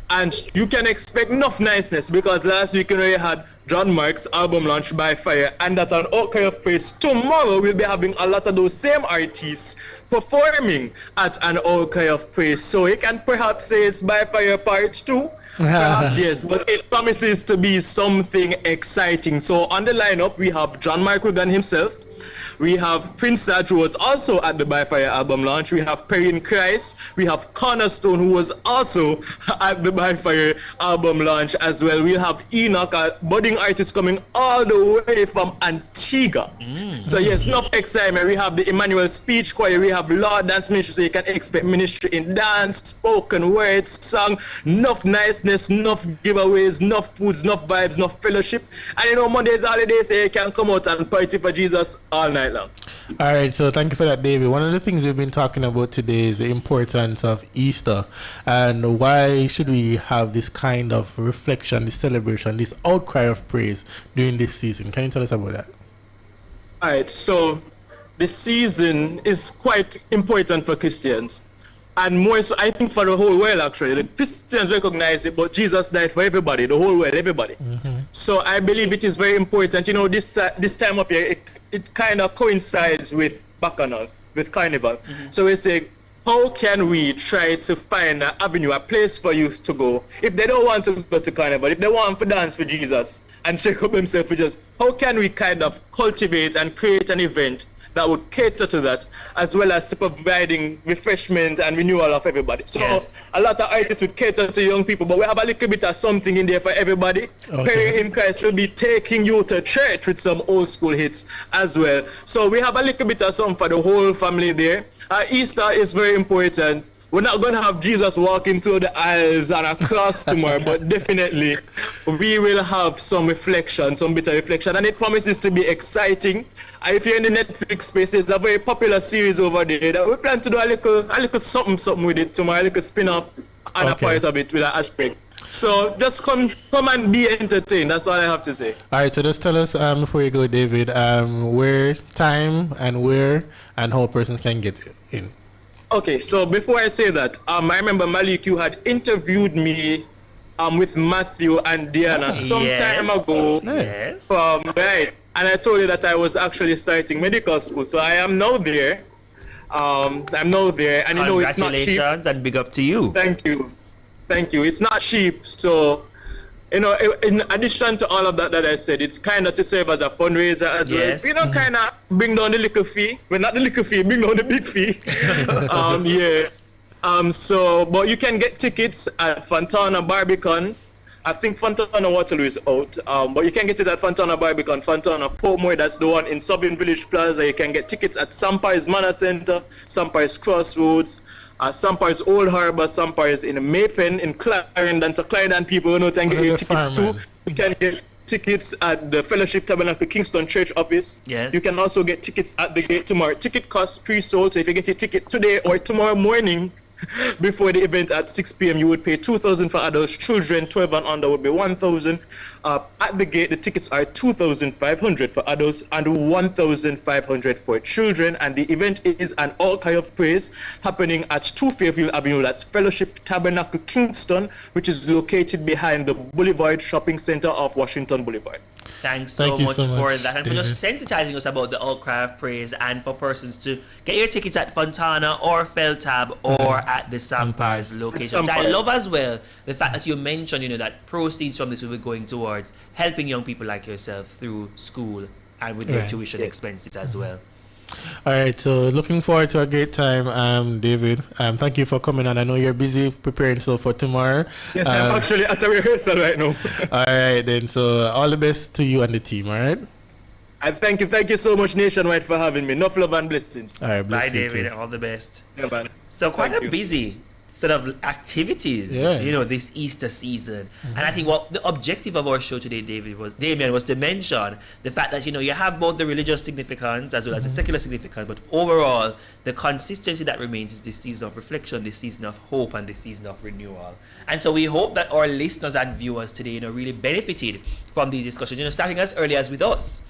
and you can expect enough niceness because last week we had John Mark's album launch by Fire, and at an outcry of praise tomorrow we'll be having a lot of those same artists performing at an outcry of praise. So you can perhaps say it's by Fire Part 2. Perhaps yes, but it promises to be something exciting. So on the lineup we have John Mark Wigan himself. We have Prince Saj, who was also at the By Fire album launch. We have Perry in Christ. We have Cornerstone, who was also at the By Fire album launch as well. We have Enoch, a budding artist coming all the way from Antigua. So yes, enough excitement. We have the Emmanuel Speech Choir. We have Lord Dance Ministry, so you can expect ministry in dance, spoken words, song, enough niceness, enough giveaways, enough foods, enough vibes, enough fellowship. And you know, Monday is holiday, so you can come out and party for Jesus all night long. All right, so thank you for that, David. One of the things we've been talking about today is the importance of Easter and why should we have this kind of reflection, this celebration, this outcry of praise during this season. Can you tell us about that? All right, so the season is quite important for Christians, and more so, I think, for the whole world. Actually, the Christians recognize it, but Jesus died for everybody, the whole world, everybody. So I believe it is very important. You know, this time of year, it kind of coincides with Bacchanal, with Carnival. So we say, how can we try to find an avenue, a place for youth to go if they don't want to go to Carnival, if they want to dance for Jesus and check up themselves for Jesus? How can we kind of cultivate and create an event that would cater to that, as well as providing refreshment and renewal of everybody? So a lot of artists would cater to young people, but we have a little bit of something in there for everybody. Perry in Christ will be taking you to church with some old school hits as well. So we have a little bit of something for the whole family there. Easter is very important. We're not going to have Jesus walking through the aisles and a cross tomorrow, but definitely we will have some reflection, some bit of reflection, and it promises to be exciting. And if you're in the Netflix space, there's a very popular series over there that we plan to do a little something with it tomorrow, a little spin-off and a part of it with an aspect. So just come and be entertained. That's all I have to say. All right, so just tell us before you go, David, where, time, and where, and how persons can get in. Okay, so before I say that, I remember Malik, you had interviewed me with Matthew and Diana some time ago. Right, and I told you that I was actually starting medical school, so I am now there. I'm now there, and you know it's not cheap. Congratulations and big up to you. Thank you. It's not cheap, so you know, in addition to all of that I said, it's kind of to serve as a fundraiser as well. You know, kind of bring down the little fee. Well, not the little fee, bring down the big fee. So, but you can get tickets at Fontana Barbican. I think Fontana Waterloo is out, but you can get it at Fontana Barbican, Fontana Portmore. That's the one in Southern Village Plaza. You can get tickets at Sampires Manor Center, Sampires Crossroads, Sampires Old Harbor, Sampires in Maypen, in Clarendon. So Clarendon people, you know, can get your tickets too. You can get tickets at the Fellowship Tabernacle Kingston Church office. You can also get tickets at the gate tomorrow. Ticket costs pre-sold, so if you get your ticket today or tomorrow morning, before the event at 6 p.m. you would pay $2,000 for adults. Children 12 and under would be $1,000. At the gate, the tickets are $2,500 for adults and $1,500 for children. And the event is an outcry of praise happening at 2 Fairfield Avenue. That's Fellowship Tabernacle Kingston, which is located behind the Boulevard Shopping Center of Washington Boulevard. Thanks so much for that, and for just sensitizing us about the Outcry of Praise, and for persons to get your tickets at Fontana or Feltab or at the Sampires location. I love as well the fact that you mentioned, you know, that proceeds from this will be going towards helping young people like yourself through school and with their tuition expenses as well. All right, so looking forward to a great time, David. Thank you for coming on. I know you're busy preparing for tomorrow. Yes, I'm actually at a rehearsal right now. All right, then. So all the best to you and the team. All right. And thank you so much, Nationwide, for having me. Enough love and blessings. All right, bye, David. All the best. Yeah, man. So quite a busy set of activities, this Easter season. And I think what the objective of our show today, Damien, was to mention the fact that, you have both the religious significance as well as the secular significance, but overall, the consistency that remains is this season of reflection, this season of hope, and this season of renewal. And so we hope that our listeners and viewers today, really benefited from these discussions, starting as early as with us,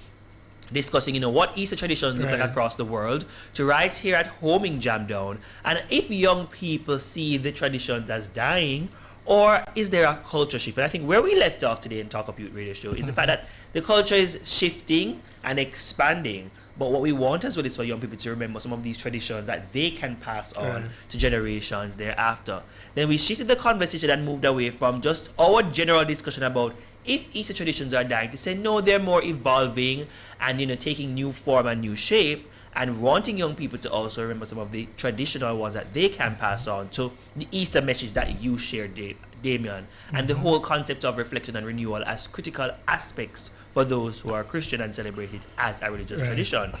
discussing, what Easter traditions look like across the world, to right here at home in Jamdown. And if young people see the traditions as dying, or is there a culture shift? And I think where we left off today in Talk Up Youth Radio Show is the fact that the culture is shifting and expanding. But what we want as well is for young people to remember some of these traditions that they can pass on to generations thereafter. Then we shifted the conversation and moved away from just our general discussion about if Easter traditions are dying to say, no, they're more evolving and, taking new form and new shape, and wanting young people to also remember some of the traditional ones that they can pass on to the Easter message that you shared, Damien, and the whole concept of reflection and renewal as critical aspects for those who are Christian and celebrate it as a religious tradition.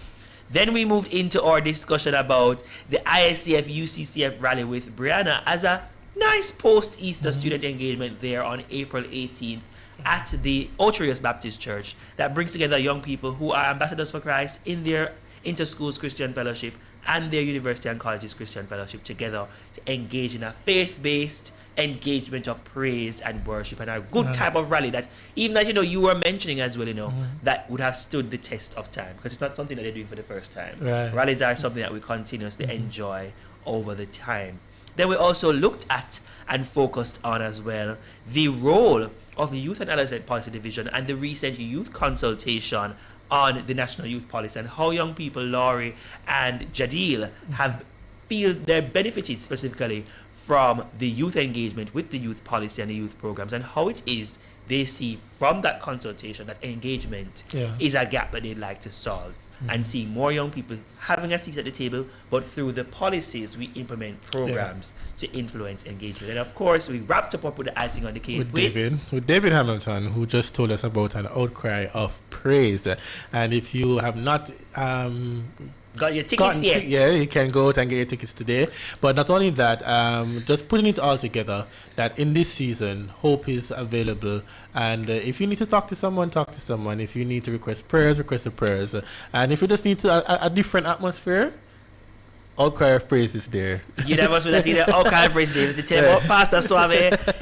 Then we moved into our discussion about the ISCF UCCF rally with Brianna as a nice post-Easter student engagement there on April 18th at the Outcry Baptist Church that brings together young people who are ambassadors for Christ in their inter-schools Christian fellowship and their university and colleges Christian fellowship together to engage in a faith-based engagement of praise and worship, and a good type of rally that even that you were mentioning as well, that would have stood the test of time, because it's not something that they're doing for the first time. Rallies are something that we continuously enjoy over the time. Then we also looked at and focused on as well the role of the Youth and Adolescent Policy Division and the recent youth consultation on the National Youth Policy, and how young people, Laurie and Jadil, have feel they're benefited specifically from the youth engagement with the youth policy and the youth programs, and how it is they see from that consultation that engagement is a gap that they'd like to solve, and see more young people having a seat at the table, but through the policies we implement programs to influence engagement. And of course, we wrapped up with the icing on the cake with David Hamilton, who just told us about an outcry of praise. And if you have not got your tickets yet? You can go out and get your tickets today. But not only that, just putting it all together, that in this season, hope is available. And if you need to talk to someone, talk to someone. If you need to request prayers, request the prayers. And if you just need a different atmosphere, Outcry of Praise is there. You never saw that either. Outcry of Praise, David. To tell about Pastor Suave.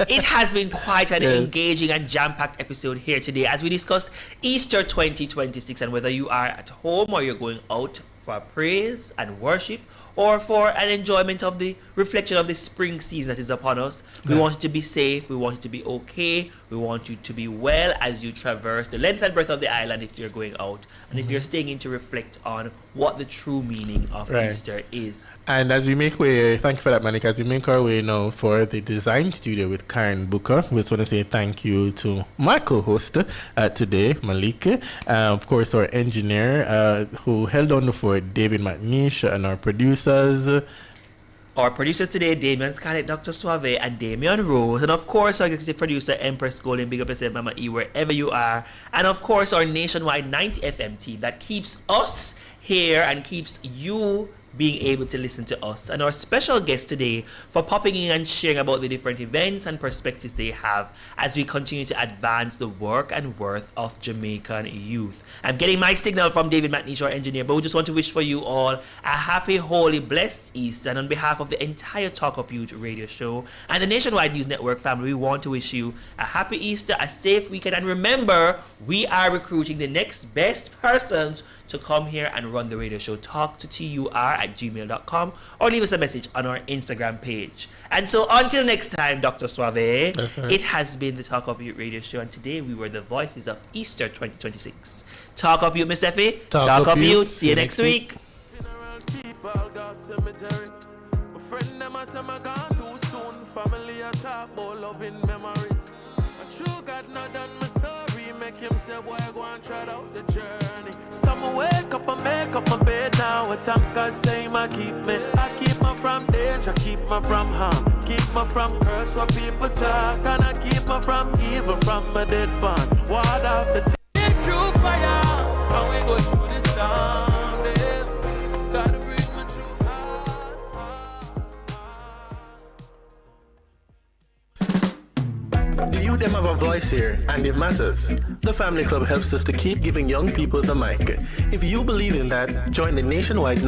It has been quite an engaging and jam-packed episode here today as we discussed Easter 2026, and whether you are at home or you're going out for praise and worship, or for an enjoyment of the reflection of the spring season that is upon us. We want you to be safe, we want you to be okay, we want you to be well as you traverse the length and breadth of the island if you're going out, and if you're staying in to reflect on what the true meaning of Easter is. And as we make way, thank you for that, Manik, as we make our way now for the design studio with Karen Booker, we just want to say thank you to my co-host today, Malik, of course our engineer who held on for David McNish, and our producers. Our producers today, Damien Scarlett, Dr. Suave, and Damian Rose. And of course, our executive producer, Empress Golden, big up yourself, Mama E, wherever you are. And of course, our nationwide 90 FM team that keeps us here and keeps you being able to listen to us, and our special guest today for popping in and sharing about the different events and perspectives they have as we continue to advance the work and worth of Jamaican youth. I'm getting my signal from David McNish, our engineer, but we just want to wish for you all a happy, holy, blessed Easter. And on behalf of the entire Talk Up Youth radio show and the Nationwide News Network family, we want to wish you a happy Easter, a safe weekend, and remember, we are recruiting the next best persons to come here and run the radio show. Talk to tur@gmail.com or leave us a message on our Instagram page. And so until next time, Dr. Suave, it has been the Talk Up Youth radio show, and today we were the voices of Easter 2026. Talk Up Youth, Miss Effie. Talk Up Youth. See you next week. like him say, boy, go and tread out the journey. Some wake up and make up my bed now. I thank God say I keep me. I keep me from danger, keep me from harm, keep me from curse what people talk, and I keep me from evil, from my dead bond. What after take through fire, and we go through the storm, yeah. Gotta bring me through Do you them have a voice here, and it matters? The Family Club helps us to keep giving young people the mic. If you believe in that, join the nationwide